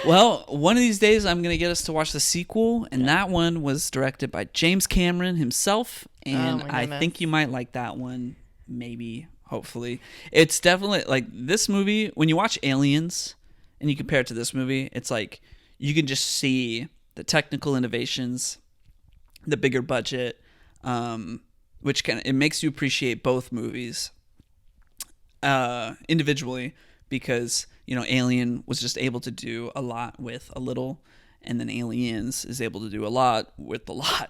Well, one of these days I'm going to get us to watch the sequel, and that one was directed by James Cameron himself, and I think you might like that one, maybe, hopefully. It's definitely, like, this movie, when you watch Aliens and you compare it to this movie, it's like you can just see the technical innovations, the bigger budget, which it makes you appreciate both movies individually, because, you know, Alien was just able to do a lot with a little, and then Aliens is able to do a lot with a lot.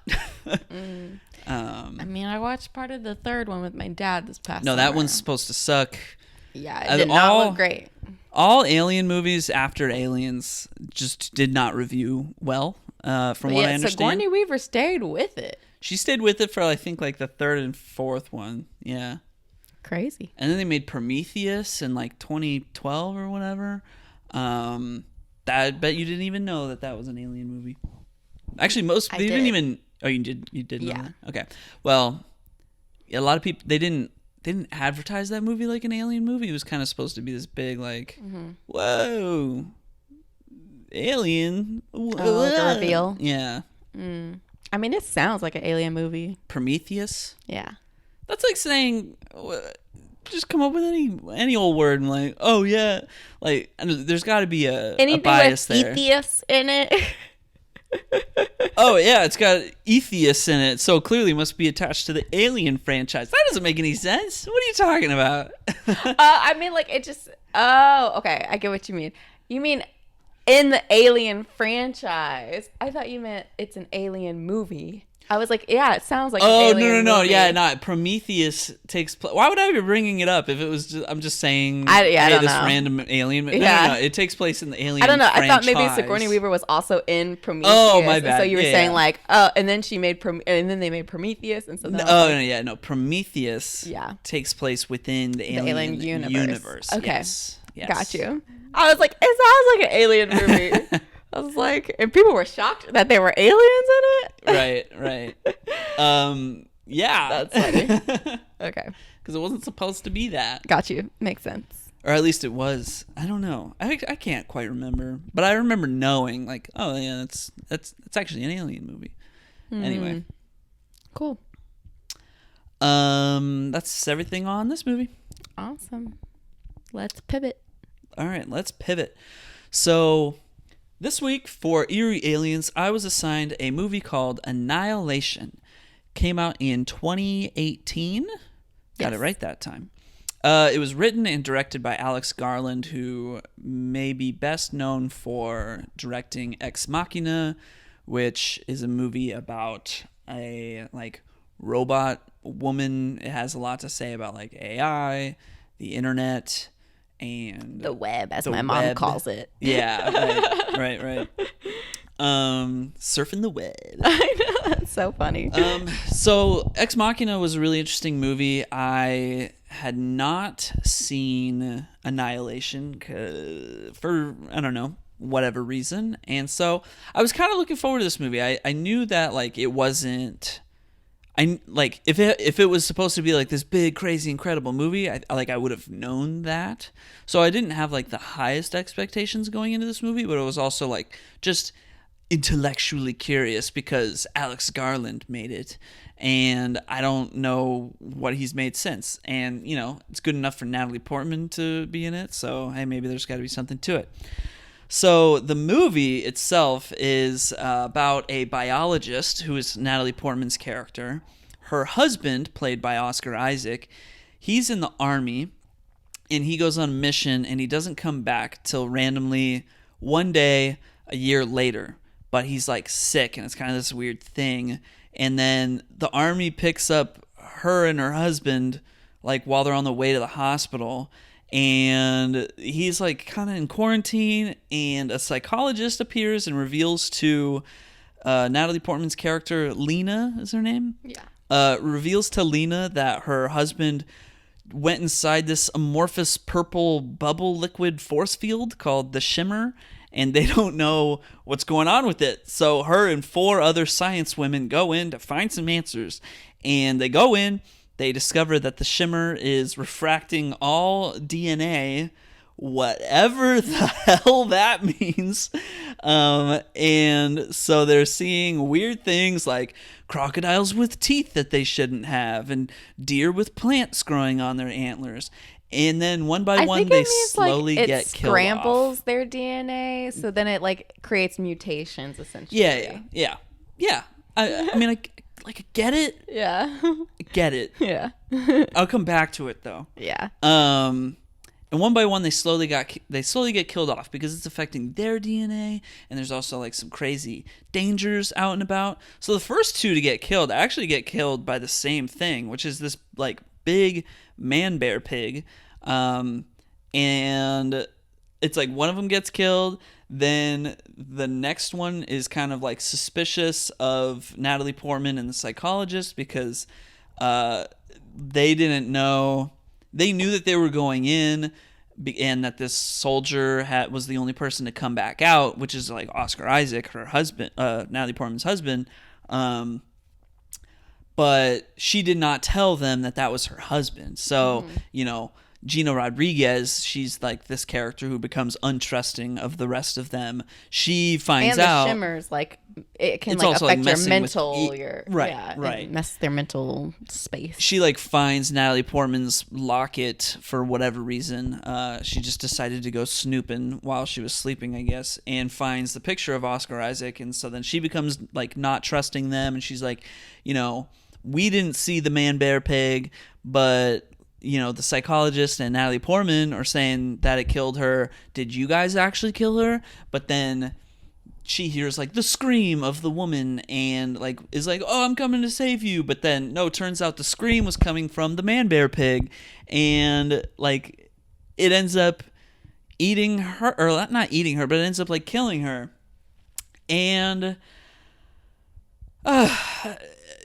I mean, I watched part of the third one with my dad this past No, that summer. one's supposed to suck. Yeah, it did not look great. All Alien movies after Aliens just did not review well, from what I understand. Sigourney Weaver stayed with it. She stayed with it for, I think, like the third and fourth one. Yeah. Crazy. And then they made Prometheus in like 2012 or whatever. That, I bet you didn't even know that was an Alien movie. Actually, they didn't even. Oh, you did know Yeah. that? Okay. Well, a lot of people, they didn't advertise that movie like an Alien movie. It was kind of supposed to be this big, like, whoa, Alien. The reveal. Yeah. I mean, it sounds like an alien movie. Prometheus. Yeah. That's like saying, just come up with any old word and like, oh yeah, like, there's got to be a bias there. Anything with Atheist in it. Oh yeah, it's got Etheus in it, so clearly must be attached to the Alien franchise. That doesn't make any sense. What are you talking about? I mean, like, it just. Oh, okay. I get what you mean. You mean in the Alien franchise? I thought you meant it's an Alien movie. I was like, yeah, it sounds like an Oh Alien no, movie. yeah, not Prometheus takes place. Why would I be bringing it up if it was? I'm just saying, I hey, don't this know. random alien. No, Yeah. it takes place in the Alien. I don't know. Franchise. I thought maybe Sigourney Weaver was also in Prometheus. Oh, my And so bad. you were Yeah, saying yeah. like, oh, and then she made and then they made Prometheus, and so then I was Oh like, no, yeah, no. Prometheus. Yeah. Takes place within the Alien Alien, universe. Okay. Yes. Got you. I was like, it sounds like an Alien movie. I was like, and people were shocked that there were aliens in it. Right. Yeah. That's funny. Okay. Because it wasn't supposed to be that. Got you. Makes sense. Or at least it was. I don't know. I can't quite remember. But I remember knowing, like, oh, yeah, that's actually an alien movie. Anyway. Cool. That's everything on this movie. Awesome. Let's pivot. All right, let's pivot. So, this week for Eerie Aliens, I was assigned a movie called Annihilation. Came out in 2018. Got it Yes. right that time. It was written and directed by Alex Garland, who may be best known for directing Ex Machina, which is a movie about a robot woman. It has a lot to say about like AI, the internet, and The web, as the my mom web. calls it. Yeah, right. Surfing the web. I know. That's so funny. So Ex Machina was a really interesting movie. I had not seen Annihilation for, I don't know, whatever reason. And so I was kind of looking forward to this movie. I knew that like it wasn't, if it was supposed to be like this big, crazy, incredible movie, I would have known that. So I didn't have like the highest expectations going into this movie, but it was also like just intellectually curious because Alex Garland made it, and I don't know what he's made since. And you know, it's good enough for Natalie Portman to be in it, so hey, maybe there's got to be something to it. So the movie itself is about a biologist who is Natalie Portman's character. Her husband, played by Oscar Isaac, he's in the army, and he goes on a mission, and he doesn't come back till randomly one day a year later. But he's like sick, and it's kind of this weird thing. And then the army picks up her and her husband like while they're on the way to the hospital, and he's like kind of in quarantine, and a psychologist appears and reveals to Natalie Portman's character, Lena is her name? Yeah. Reveals to Lena that her husband went inside this amorphous purple bubble liquid force field called the Shimmer, and they don't know what's going on with it. So her and 4 other science women go in to find some answers, and they go in. They discover that the Shimmer is refracting all DNA, whatever the hell that means. And so they're seeing weird things like crocodiles with teeth that they shouldn't have, and deer with plants growing on their antlers. And then one by one, they slowly like, get it killed scrambles off. their DNA, so then it like creates mutations essentially. Yeah. I mean, I get it. Yeah. I get it. Yeah. I'll come back to it though. Yeah. And one by one, they slowly get killed off because it's affecting their DNA, and there's also like some crazy dangers out and about. So the first 2 to get killed actually get killed by the same thing, which is this like big man bear pig, and it's like one of them gets killed. Then the next one is kind of like suspicious of Natalie Portman and the psychologist because they didn't know. They knew that they were going in, and that this soldier was the only person to come back out, which is like Oscar Isaac, her husband, Natalie Portman's husband. But she did not tell them that was her husband. So, you know, Gina Rodriguez, she's like this character who becomes untrusting of the rest of them. She finds and the out shimmers, like, it can it's like also like affect your messing mental, with your right, yeah, right. and mess their mental space. She like finds Natalie Portman's locket for whatever reason. She just decided to go snooping while she was sleeping, I guess, and finds the picture of Oscar Isaac, and so then she becomes like not trusting them, and she's like, you know, we didn't see the man bear pig, but you know, the psychologist and Natalie Portman are saying that it killed her. Did you guys actually kill her? But then she hears like the scream of the woman and like is like, oh, I'm coming to save you. But then no, turns out the scream was coming from the man bear pig, and like it ends up eating her, or not eating her, but it ends up like killing her. And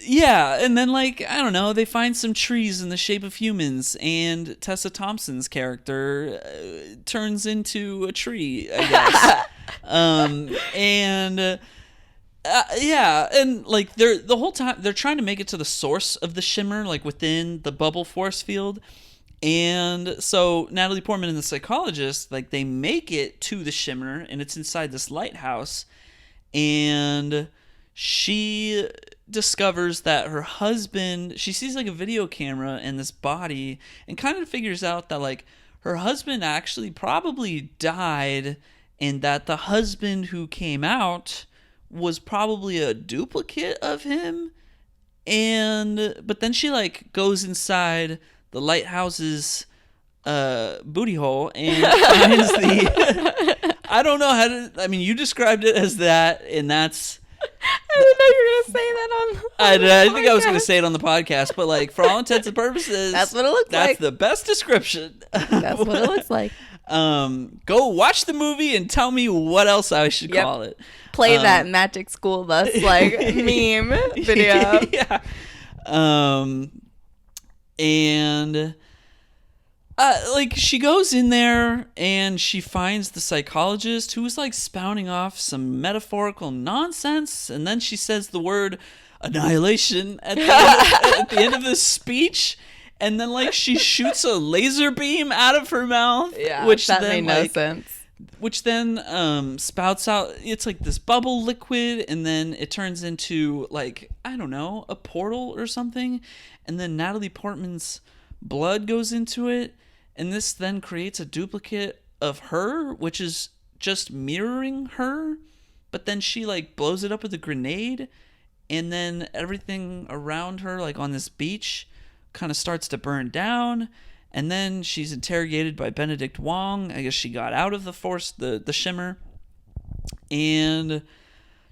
yeah, and then like I don't know, they find some trees in the shape of humans, and Tessa Thompson's character turns into a tree, I guess. Yeah, and like they're the whole time they're trying to make it to the source of the shimmer, like within the bubble force field. And so Natalie Portman and the psychologist, like they make it to the shimmer, and it's inside this lighthouse, and she discovers that her husband, she sees like a video camera in this body and kind of figures out that like her husband actually probably died, and that the husband who came out was probably a duplicate of him. And but then she like goes inside the lighthouse's booty hole and finds the I don't know how to, I mean, you described it as that, and that's I didn't know you were gonna say that I think I was going to say it on the podcast, but like for all intents and purposes, that's what it looks like. That's the best description. That's what it looks like. Go watch the movie and tell me what else I should call it. Play that Magic School Bus like meme video. Yeah. And like she goes in there and she finds the psychologist who's like spouting off some metaphorical nonsense, and then she says the word annihilation at the end of this speech, and then like she shoots a laser beam out of her mouth, which that made no sense. Which then spouts out, it's like this bubble liquid, and then it turns into like, I don't know, a portal or something, and then Natalie Portman's blood goes into it, and this then creates a duplicate of her, which is just mirroring her, but then she like blows it up with a grenade, and then everything around her, like on this beach, kind of starts to burn down. And then she's interrogated by Benedict Wong. I guess she got out of the force, the shimmer. And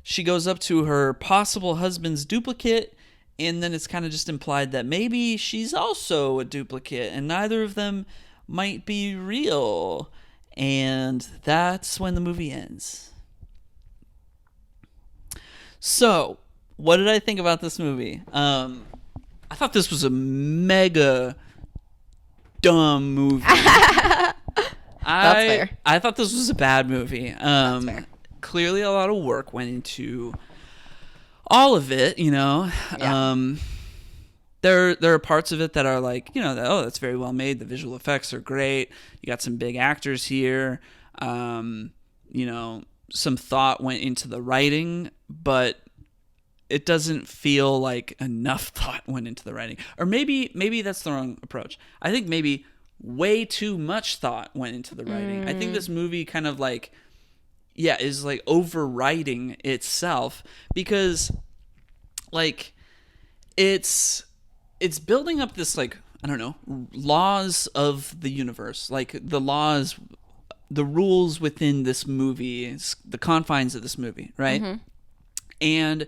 she goes up to her possible husband's duplicate. And then it's kind of just implied that maybe she's also a duplicate, and neither of them might be real. And that's when the movie ends. So, what did I think about this movie? I thought this was a mega dumb movie. That's fair. I thought this was a bad movie. Clearly a lot of work went into all of it, you know. Yeah. There are parts of it that are like, you know, that's very well made. The visual effects are great. You got some big actors here. You know, some thought went into the writing, but it doesn't feel like enough thought went into the writing. Or maybe that's the wrong approach. I think maybe way too much thought went into the writing. I think this movie kind of like, is like overwriting itself, because like it's building up this like, I don't know, laws of the universe, like the rules within this movie, the confines of this movie, right? Mm-hmm. And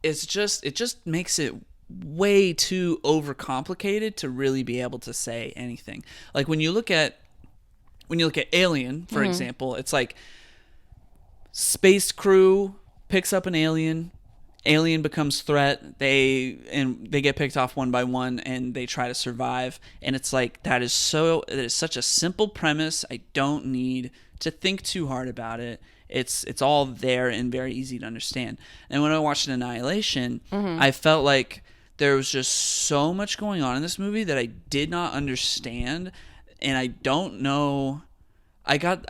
it just makes it way too overcomplicated to really be able to say anything. Like when you look at Alien, for example, it's like space crew picks up an alien becomes threat, they get picked off one by one, and they try to survive. And it's like it is such a simple premise. I don't need to think too hard about it. It's all there and very easy to understand. And when I watched Annihilation, I felt like there was just so much going on in this movie that I did not understand. and I don't know. I got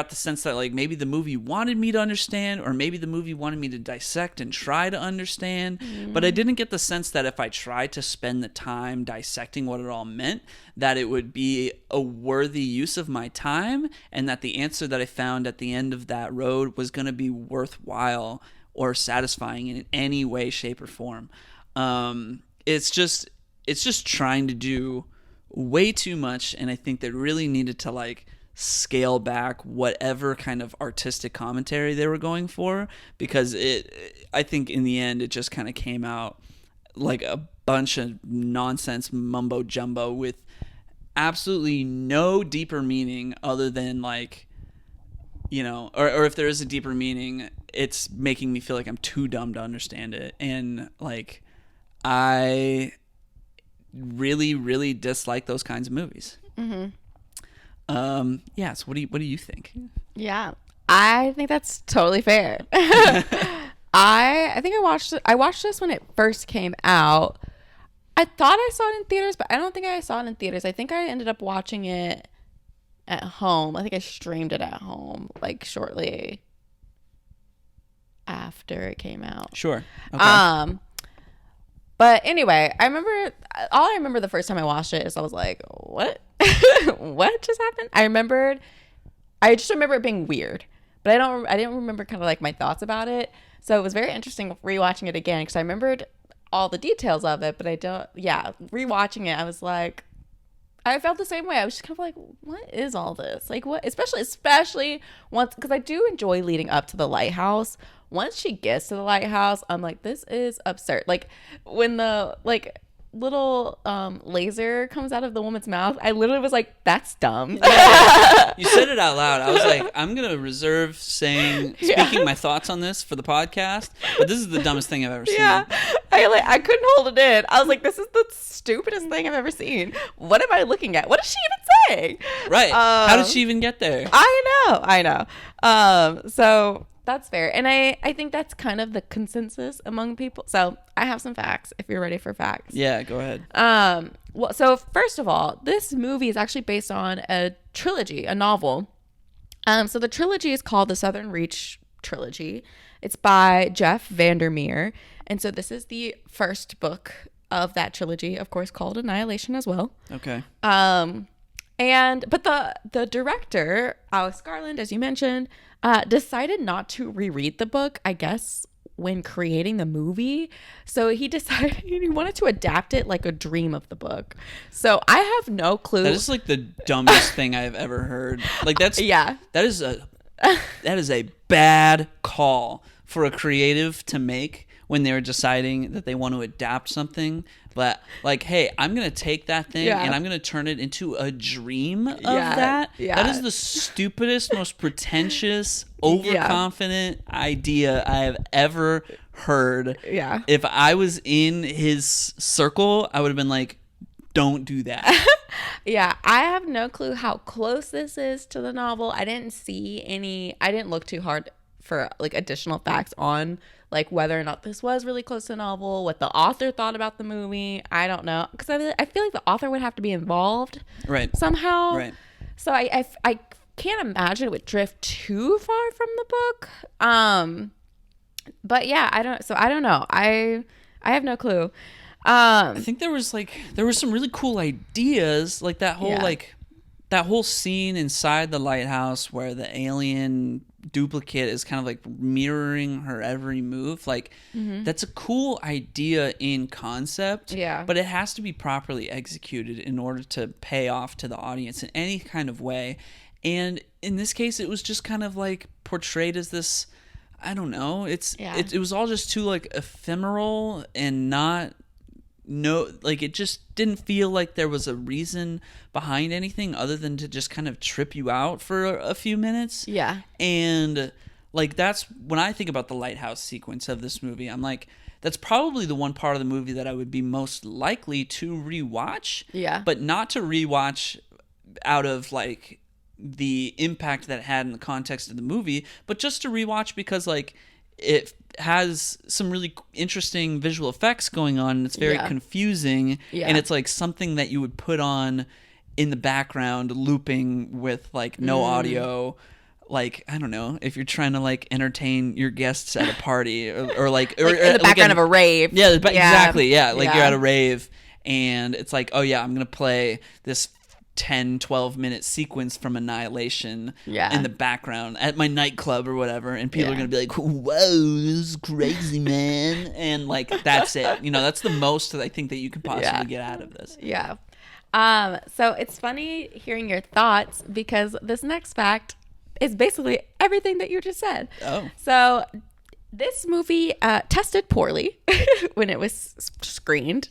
the sense that like maybe the movie wanted me to understand, or maybe the movie wanted me to dissect and try to understand, but I didn't get the sense that if I tried to spend the time dissecting what it all meant, that it would be a worthy use of my time, and that the answer that I found at the end of that road was going to be worthwhile or satisfying in any way, shape, or form. It's just trying to do way too much, and I think they really needed to like scale back whatever kind of artistic commentary they were going for, because I think in the end it just kind of came out like a bunch of nonsense mumbo jumbo with absolutely no deeper meaning other than like, you know, or if there is a deeper meaning, it's making me feel like I'm too dumb to understand it. And like, I really, really dislike those kinds of movies. Mm-hmm. So what do you think? Yeah, I think that's totally fair. I think I watched this when it first came out. I thought I saw it in theaters, but I don't think I saw it in theaters. I think I ended up watching it at home. I think I streamed it at home like shortly after it came out. Sure. Okay. But anyway, all I remember the first time I watched it is I was like, what? What just happened? I just remember it being weird, but I didn't remember kind of like my thoughts about it. So it was very interesting rewatching it again, because I remembered all the details of it, but rewatching it, I was like, I felt the same way. I was just kind of like, what is all this? Like, what? Especially once, because I do enjoy leading up to the lighthouse. Once she gets to the lighthouse, I'm like, this is absurd. Like, when the little laser comes out of the woman's mouth, I literally was like, that's dumb. Yeah. You said it out loud. I was like, I'm gonna reserve speaking my thoughts on this for the podcast, but this is the dumbest thing I've ever seen. Yeah, I couldn't hold it in. I was like, this is the stupidest thing I've ever seen. What am I looking at? What is she even saying? Right. How did she even get there? I know. So that's fair. And I think that's kind of the consensus among people. So I have some facts if you're ready for facts. Yeah, go ahead. Well, so first of all, this movie is actually based on a trilogy, a novel. So the trilogy is called the Southern Reach Trilogy. It's by Jeff Vandermeer. And so this is the first book of that trilogy, of course, called Annihilation as well. Okay. But the director, Alex Garland, as you mentioned, decided not to reread the book, I guess, when creating the movie. So he decided he wanted to adapt it like a dream of the book. So I have no clue. That is like the dumbest thing I've ever heard. Like that is a bad call for a creative to make when they're deciding that they want to adapt something. But like, hey, I'm going to take that thing and I'm going to turn it into a dream of that. Yeah. That is the stupidest, most pretentious, overconfident idea I have ever heard. Yeah. If I was in his circle, I would have been like, don't do that. Yeah, I have no clue how close this is to the novel. I didn't look too hard for like additional facts on like whether or not this was really close to the novel, what the author thought about the movie. I don't know, because I feel like the author would have to be involved somehow. Right. So I can't imagine it would drift too far from the book. But yeah, I don't know. I have no clue. I think there was some really cool ideas, like that whole scene inside the lighthouse where the alien duplicate is kind of like mirroring her every move. Like that's a cool idea in concept, but it has to be properly executed in order to pay off to the audience in any kind of way. And in this case, it was just kind of like portrayed as this, I don't know, it was all just too like ephemeral and it just didn't feel like there was a reason behind anything other than to just kind of trip you out for a few minutes. Yeah. And like, that's when I think about the lighthouse sequence of this movie, I'm like, that's probably the one part of the movie that I would be most likely to rewatch. Yeah. But not to rewatch out of like the impact that it had in the context of the movie, but just to rewatch because like it has some really interesting visual effects going on, and it's very confusing, and it's like something that you would put on in the background looping with like no audio. Like, I don't know, if you're trying to like entertain your guests at a party or like Like in the background of a rave. Yeah, exactly. Yeah, like Yeah. you're at a rave and it's like, oh yeah, I'm going to play this 10-12 minute sequence from Annihilation in the background at my nightclub or whatever, and people are going to be like, whoa, this is crazy, man. And like, that's it. You know, that's the most that I think that you could possibly get out of this. Yeah. So it's funny hearing your thoughts because this next fact is basically everything that you just said. Oh. So this movie tested poorly when it was screened.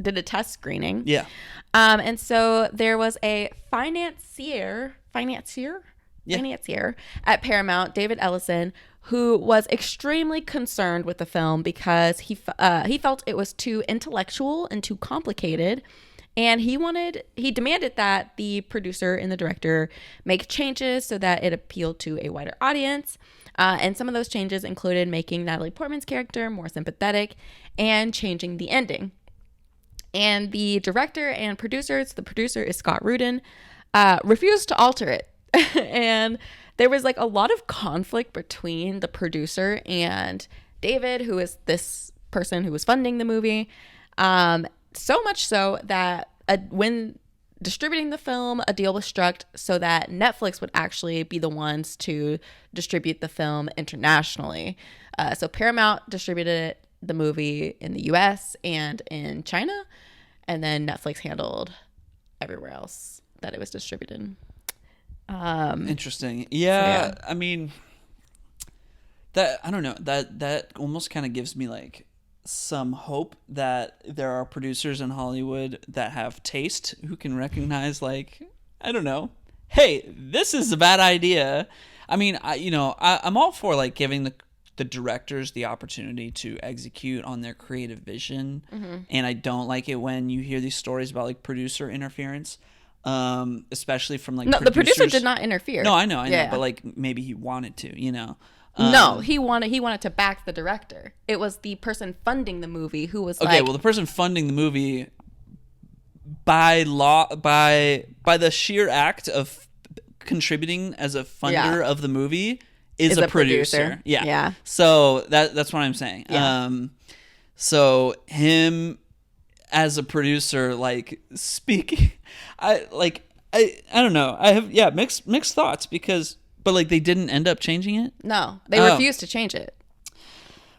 Did a test screening. Yeah. And so there was a financier at Paramount, David Ellison, who was extremely concerned with the film because he felt it was too intellectual and too complicated. And he demanded that the producer and the director make changes so that it appealed to a wider audience. And some of those changes included making Natalie Portman's character more sympathetic and changing the ending. And the director and producers, the producer is Scott Rudin, refused to alter it. And there was like a lot of conflict between the producer and David, who is this person who was funding the movie. So much so that when distributing the film, a deal was struck so that Netflix would actually be the ones to distribute the film internationally. So Paramount distributed the movie in the US and in China, and then Netflix handled everywhere else that it was distributed. Interesting. Yeah, I mean, that, I don't know, that almost kind of gives me like some hope that there are producers in Hollywood that have taste, who can recognize, like, I don't know, hey, this is a bad idea. I mean, I'm all for like giving the directors the opportunity to execute on their creative vision. And I don't like it when you hear these stories about like producer interference, especially from like the producer did not interfere. No, I know, but like maybe he wanted to, you know. No, he wanted to back the director. It was the person funding the movie who was okay. Well, the person funding the movie, by the sheer act of contributing as a funder of the movie, is a producer. Yeah. So that's what I'm saying. Yeah. So him as a producer, like speaking, I don't know. I have mixed thoughts because. But like they didn't end up changing it? No, they refused to change it.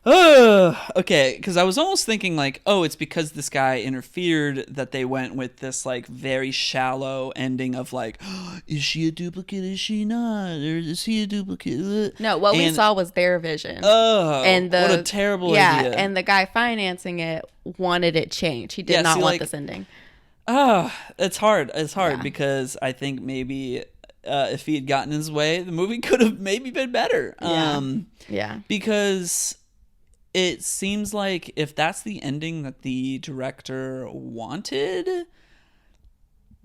Okay, because I was almost thinking like, oh, it's because this guy interfered that they went with this like very shallow ending of like, oh, is she a duplicate? Is she not? Or is he a duplicate? No, what we saw was their vision. Oh, and what a terrible idea. And the guy financing it wanted it changed. He did not want this ending. It's hard. It's hard because I think maybe... if he had gotten his way, the movie could have maybe been better. Because it seems like if that's the ending that the director wanted,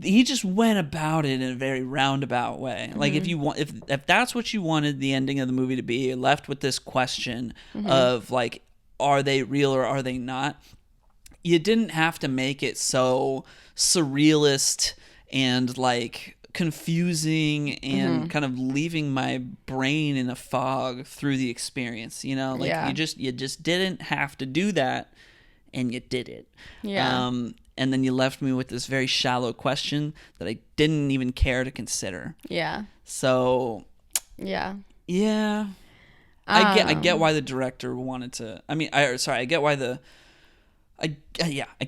he just went about it in a very roundabout way. Like if that's what you wanted the ending of the movie to be, left with this question of like, are they real or are they not? You didn't have to make it so surrealist and like confusing and kind of leaving my brain in a fog through the experience, you know, like you just didn't have to do that, and you did it. And then you left me with this very shallow question that I didn't even care to consider. So I get why the director wanted to. I mean, I get why I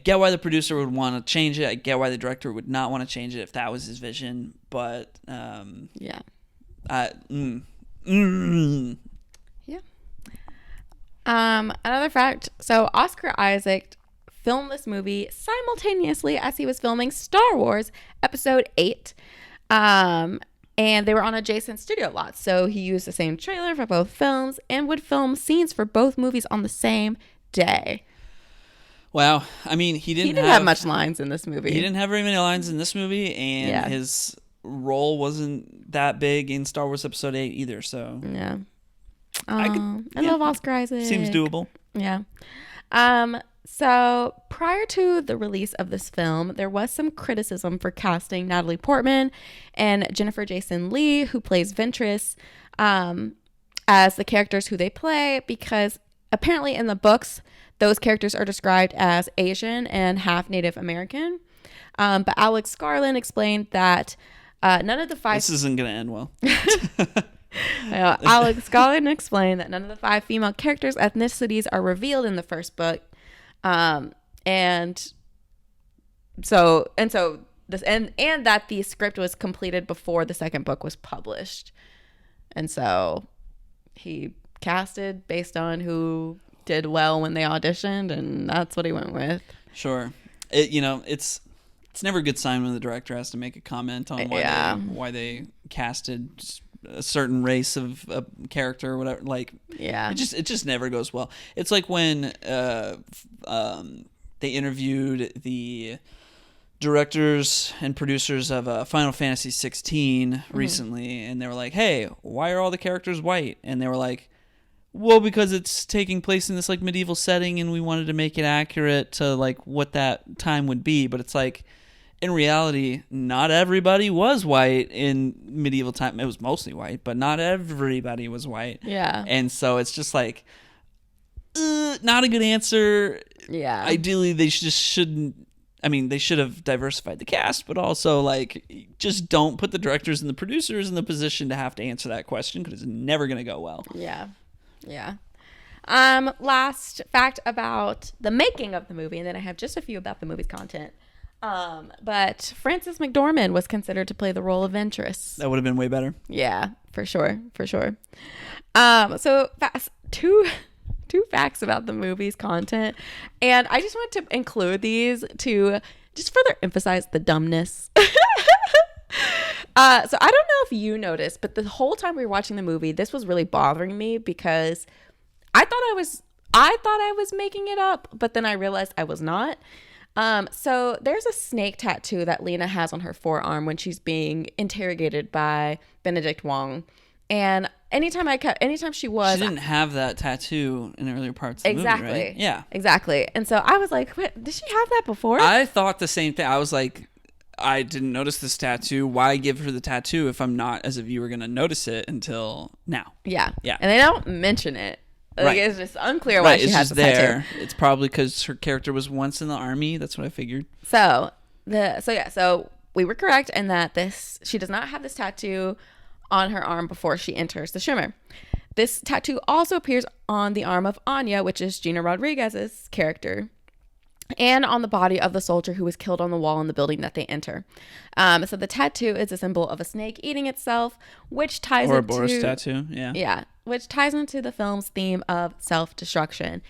get why the producer would want to change it. I get why the director would not want to change it if that was his vision. But another fact. So Oscar Isaac filmed this movie simultaneously as he was filming Star Wars Episode 8. And they were on adjacent studio lots. So he used the same trailer for both films and would film scenes for both movies on the same day. Wow. I mean, he didn't have much lines in this movie. He didn't have very many lines in this movie, and his role wasn't that big in Star Wars Episode 8 either, so... Yeah. I love Oscar Isaac. Seems doable. Yeah. So, prior to the release of this film, there was some criticism for casting Natalie Portman and Jennifer Jason Leigh, who plays Ventress, as the characters who they play, because apparently in the books, those characters are described as Asian and half Native American. But Alex Garland explained that none of the five... This isn't going to end well. Alex Garland explained that none of the 5 female characters' ethnicities are revealed in the first book. And that the script was completed before the second book was published. And so he casted based on who did well when they auditioned, and that's what he went with. Sure. It's never a good sign when the director has to make a comment on why they casted a certain race of a character or whatever. Like, it just never goes well. It's like when they interviewed the directors and producers of Final Fantasy 16 recently, and they were like, "Hey, why are all the characters white?" And they were like, "Well, because it's taking place in this like medieval setting, and we wanted to make it accurate to like what that time would be." But it's like, in reality, not everybody was white in medieval time. It was mostly white, but not everybody was white. Yeah. And so it's just like, not a good answer. Yeah. Ideally, they shouldn't. I mean, they should have diversified the cast, but also like, just don't put the directors and the producers in the position to have to answer that question, because it's never going to go well. Yeah. Yeah. Last fact about the making of the movie, and then I have just a few about the movie's content. But Frances McDormand was considered to play the role of Ventress. That would have been way better. Yeah, for sure. So two facts about the movie's content, and I just want to include these to just further emphasize the dumbness. So I don't know if you noticed, but the whole time we were watching the movie, this was really bothering me because I thought I was making it up, but then I realized I was not. So there's a snake tattoo that Lena has on her forearm when she's being interrogated by Benedict Wong. And anytime she didn't have that tattoo in the earlier parts of the movie, right? Yeah. Exactly. And so I was like, what, did she have that before? I thought the same thing. I was like, I didn't notice this tattoo. Why give her the tattoo if I'm not, as a viewer, going to notice it until now? Yeah. Yeah. And they don't mention it. Like, right. It's just unclear why she has the tattoo. It's probably because her character was once in the army. That's what I figured. So we were correct in that she does not have this tattoo on her arm before she enters the Shimmer. This tattoo also appears on the arm of Anya, which is Gina Rodriguez's character, and on the body of the soldier who was killed on the wall in the building that they enter. So the tattoo is a symbol of a snake eating itself, which ties into... Or a Boris tattoo, yeah. Yeah, which ties into the film's theme of self-destruction.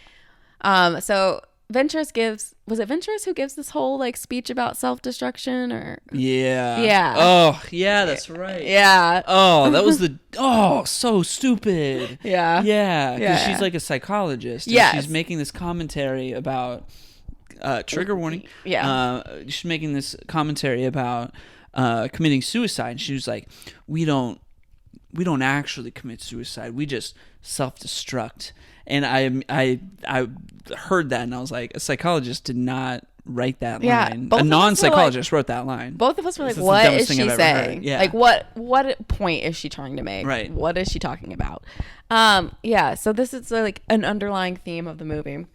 So Ventress gives... Was it Ventress who gives this whole, like, speech about self-destruction, or... Yeah. Yeah. Oh, yeah, that's right. Yeah. Oh, that was the... Oh, so stupid. Yeah. Yeah, because she's, like, a psychologist. Yeah. She's making this commentary about... trigger warning. Yeah. She's making this commentary about committing suicide. And she was like, we don't actually commit suicide. We just self-destruct. And I heard that, and I was like, a psychologist did not write that line. A non-psychologist wrote that line. Both of us were like, what is she saying? Yeah. Like, what point is she trying to make? Right. What is she talking about? Yeah, so this is like an underlying theme of the movie.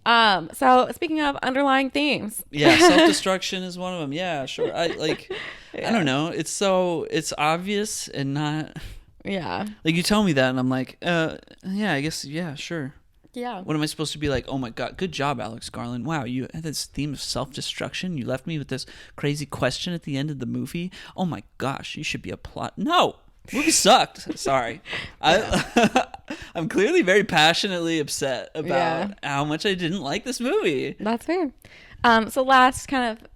So speaking of underlying themes. Yeah, self-destruction is one of them. Yeah, sure. I don't know. It's obvious and not... Yeah. Like, you tell me that, and I'm like, yeah, I guess, yeah, sure. Yeah. What am I supposed to be like? Oh my God, good job, Alex Garland. Wow, you had this theme of self-destruction. You left me with this crazy question at the end of the movie. Oh my gosh, you should be a plot. No, movie sucked. Sorry. I'm clearly very passionately upset about how much I didn't like this movie. That's fair. So last kind of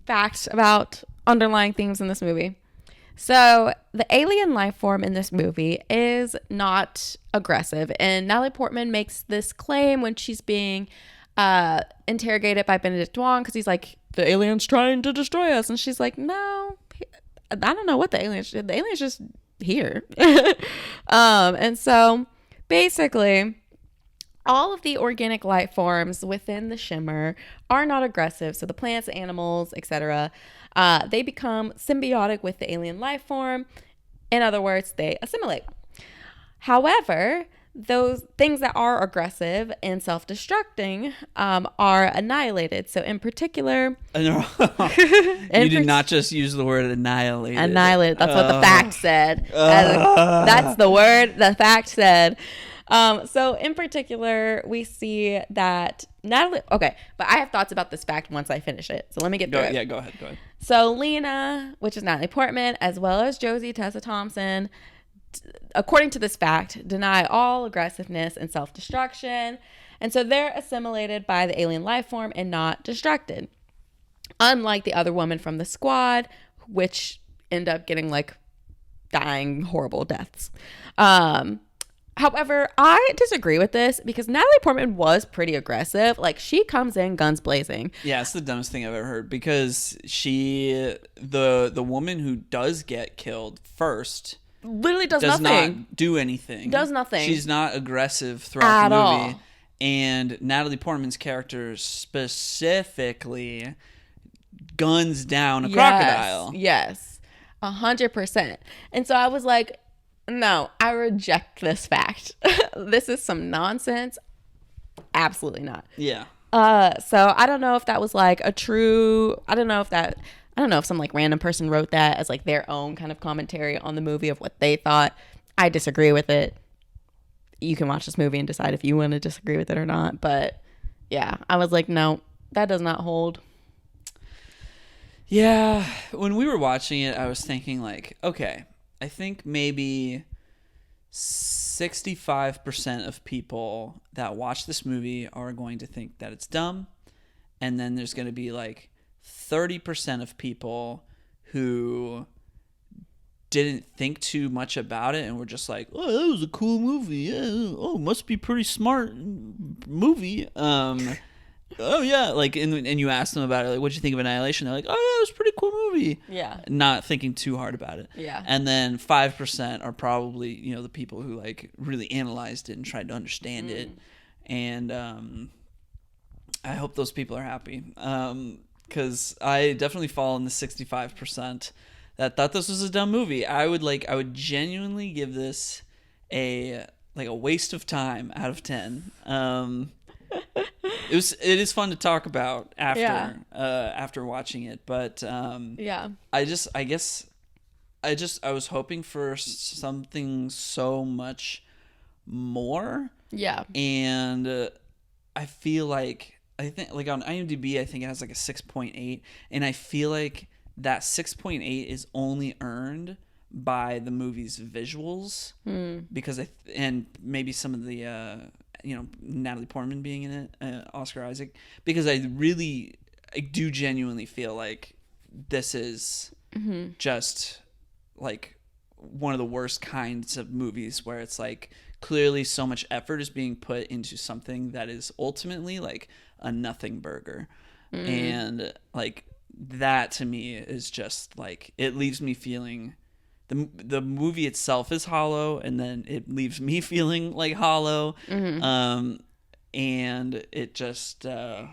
facts about underlying themes in this movie. So the alien life form in this movie is not aggressive, and Natalie Portman makes this claim when she's being interrogated by Benedict Wong, because he's like, the alien's trying to destroy us, and she's like, no, I don't know what the alien's just here. And so basically All of the organic life forms within the shimmer are not aggressive. So the plants, animals, etc., they become symbiotic with the alien life form. In other words, they assimilate. However, those things that are aggressive and self-destructing are annihilated. So in particular, You did not just use the word annihilated. Annihilated. That's what the fact said. That's the word the fact said. So in particular, we see that Natalie. Okay, but I have thoughts about this fact once I finish it. So let me get through it. Yeah, go ahead. So Lena, which is Natalie Portman, as well as Josie Tessa Thompson, according to this fact, deny all aggressiveness and self-destruction, and so they're assimilated by the alien life form and not destructed. Unlike the other woman from the squad, which end up getting like dying horrible deaths. However, I disagree with this because Natalie Portman was pretty aggressive. Like, she comes in guns blazing. Yeah, it's the dumbest thing I've ever heard because the woman who does get killed first, literally does not nothing. Do anything. Does nothing. She's not aggressive throughout the movie. All. And Natalie Portman's character specifically guns down a crocodile. Yes, 100%. And so I was like, no, I reject this fact. This is some nonsense. Absolutely not. Yeah. So I don't know if that was like a true, I don't know if some like random person wrote that as like their own kind of commentary on the movie of what they thought. I disagree with it. You can watch this movie and decide if you want to disagree with it or not. But yeah, I was like, no, that does not hold. Yeah. When we were watching it, I was thinking like, okay, I think maybe 65% of people that watch this movie are going to think that it's dumb. And then there's going to be like 30% of people who didn't think too much about it and were just like, oh, that was a cool movie. Yeah. Oh, must be pretty smart movie. Oh yeah, like and you ask them about it, like, what'd you think of Annihilation? They're like, oh yeah, it was a pretty cool movie. Yeah. Not thinking too hard about it. Yeah. And then 5% are probably, the people who like really analyzed it and tried to understand it. And I hope those people are happy. Because I definitely fall in the 65% that thought this was a dumb movie. I would genuinely give this a waste of time out of 10. It is fun to talk about after watching it, but yeah. I was hoping for something so much more. Yeah. And I feel like I think like on IMDb I think it has like a 6.8, and I feel like that 6.8 is only earned by the movie's visuals because and maybe some of the Natalie Portman being in it, Oscar Isaac, because I do genuinely feel like this is just like one of the worst kinds of movies where it's like clearly so much effort is being put into something that is ultimately like a nothing burger. And like that to me is just like, it leaves me feeling the movie itself is hollow, and then it leaves me feeling like hollow. And it just I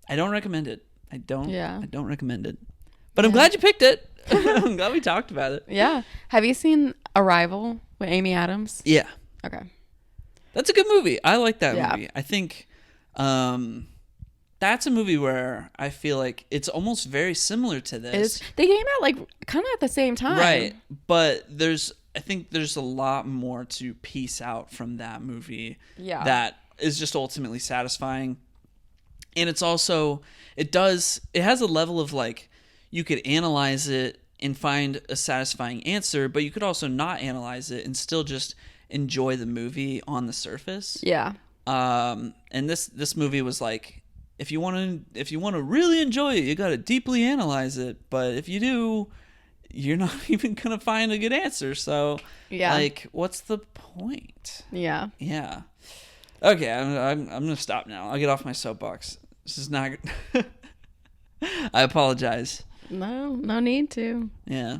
don't recommend it. I don't recommend it, but I'm glad you picked it. I'm glad we talked about it. Yeah. Have you seen Arrival with Amy Adams? Yeah. Okay. That's a good movie. I like that movie. I think that's a movie where I feel like it's almost very similar to this. They came out like kind of at the same time. Right. But I think there's a lot more to piece out from that movie that is just ultimately satisfying. And it's also, it has a level of like, you could analyze it and find a satisfying answer, but you could also not analyze it and still just enjoy the movie on the surface. Yeah. And this movie was like, if you want to really enjoy it, you got to deeply analyze it. But if you do, you're not even gonna find a good answer. So, like, what's the point? Yeah. Yeah. Okay, I'm gonna stop now. I'll get off my soapbox. This is not. I apologize. No need to. Yeah.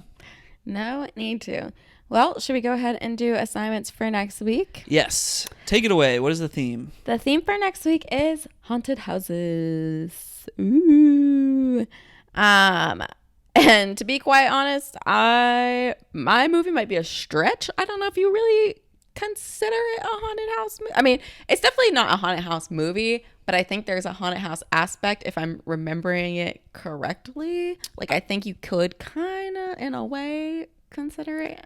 No need to. Well, should we go ahead and do assignments for next week? Yes. Take it away. What is the theme? The theme for next week is haunted houses. Ooh. And to be quite honest, my movie might be a stretch. I don't know if you really consider it a haunted house movie. I mean, it's definitely not a haunted house movie, but I think there's a haunted house aspect if I'm remembering it correctly. Like, I think you could kind of, in a way, consider it.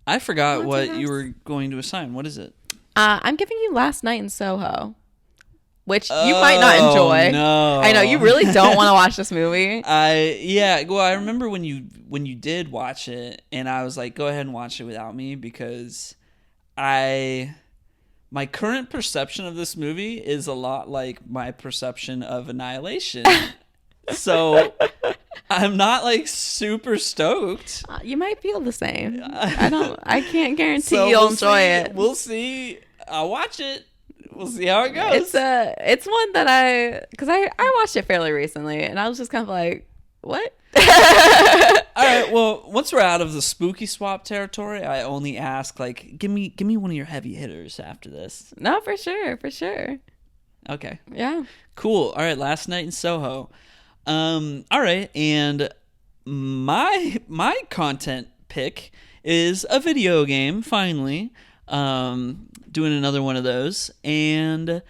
I forgot Haunted what house? you were going to assign. What is it? I'm giving you Last Night in Soho, which you might not enjoy. No. I know you really don't want to watch this movie. Well, I remember when you did watch it, and I was like, go ahead and watch it without me, because my current perception of this movie is a lot like my perception of Annihilation. So I'm not like super stoked. You might feel the same. I can't guarantee So you'll we'll enjoy see. it. We'll see. I'll watch it. We'll see how it goes. It's one that because I watched it fairly recently, and I was just kind of like, what? All right. Well, once we're out of the spooky swap territory, I only ask, like, give me one of your heavy hitters after this. No, for sure. Okay. Yeah. Cool. All right. Last Night in Soho. All right. And my content pick is a video game. Finally, doing another one of those, and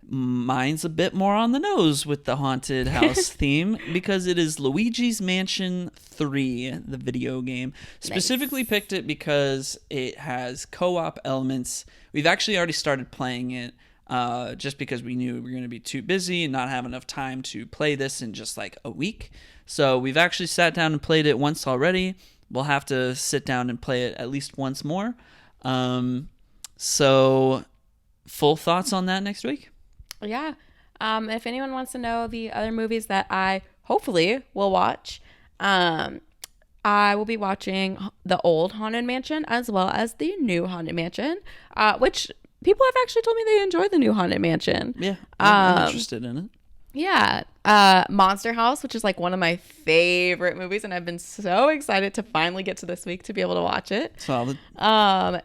mine's a bit more on the nose with the haunted house theme, because it is Luigi's Mansion 3, the video game. Specifically picked it because it has co-op elements. We've actually already started playing it, just because we knew we were going to be too busy and not have enough time to play this in just like a week. So we've actually sat down and played it once already. We'll have to sit down and play it at least once more. So full thoughts on that next week? Yeah. If anyone wants to know the other movies that I hopefully will watch, I will be watching the old Haunted Mansion as well as the new Haunted Mansion, which people have actually told me they enjoy the new Haunted Mansion. Yeah, I'm interested in it. Yeah. Monster House, which is like one of my favorite movies, and I've been so excited to finally get to this week to be able to watch it. Solid.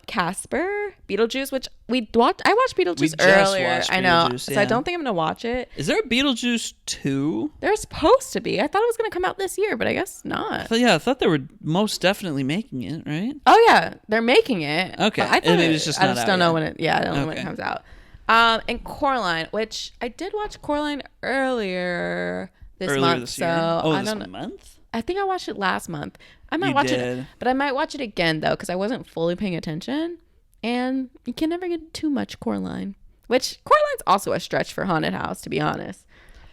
Casper, Beetlejuice, which I watched Beetlejuice We just earlier. watched I know. Beetlejuice, So yeah. I don't think I'm gonna watch it. Is there a Beetlejuice 2? There's supposed to be. I thought it was gonna come out this year, but I guess not. I thought they were most definitely making it, right? Oh yeah, they're making it. Okay. But I thought Maybe it's just I not just out don't know yet. when it. Yeah, I don't know when it Okay. comes out. And Coraline, which I did watch Coraline earlier this month. this so year? Oh, I this don't know. month? I think I watched it last month. I might You watch did. it, but I might watch it again though because I wasn't fully paying attention. And you can never get too much Coraline, which Coraline's also a stretch for haunted house, to be honest.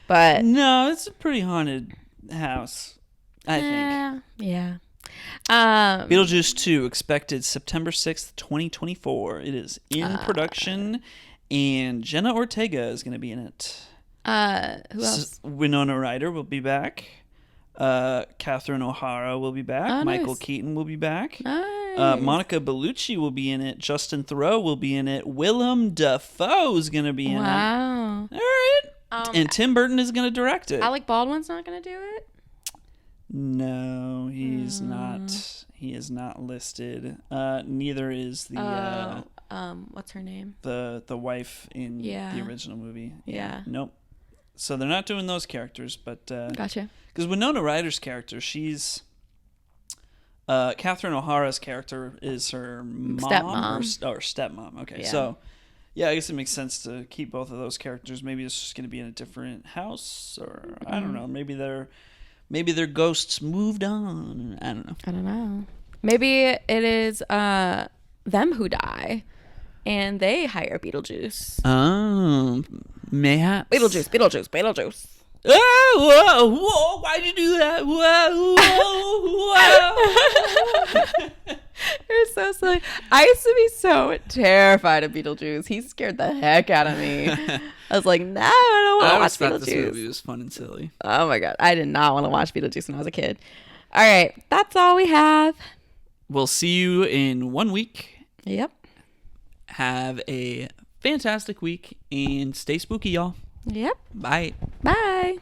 But No, it's a pretty haunted house, I think. yeah. Beetlejuice 2 expected September 6th, 2024. It is in production, and Jenna Ortega is going to be in it. Who else? Winona Ryder will be back. Catherine O'Hara will be back. Oh, Michael nice. Keaton will be back. Nice. Monica Bellucci will be in it. Justin Theroux will be in it. Willem Dafoe is going to be in it. Wow. All right. And And Tim Burton is going to direct it. Alec Baldwin's not gonna do it. No, he's not. He is not listed. Neither is the What's her name? the wife in Yeah. the original movie. Yeah. Nope. So they're not doing those characters, but Gotcha. because Winona Ryder's character, she's Catherine O'Hara's character is her mom Stepmom. or stepmom. Okay, Yeah. so yeah, I guess it makes sense to keep both of those characters. Maybe it's just going to be in a different house, or I don't know. Maybe their ghosts moved on. I don't know. I don't know. Maybe it is them who die, and they hire Beetlejuice. Mayhaps. Beetlejuice. Oh, whoa, whoa, why'd you do that? Whoa, whoa, whoa. You're so silly. I used to be so terrified of Beetlejuice. He scared the heck out of me. I was like, no, I don't want to watch thought this movie Beetlejuice. was fun and silly. Oh my god, I did not want to watch Beetlejuice when I was a kid. All right, that's all we have. We'll see you in 1 week. Yep. Have a fantastic week and stay spooky, y'all. Yep. Bye. Bye.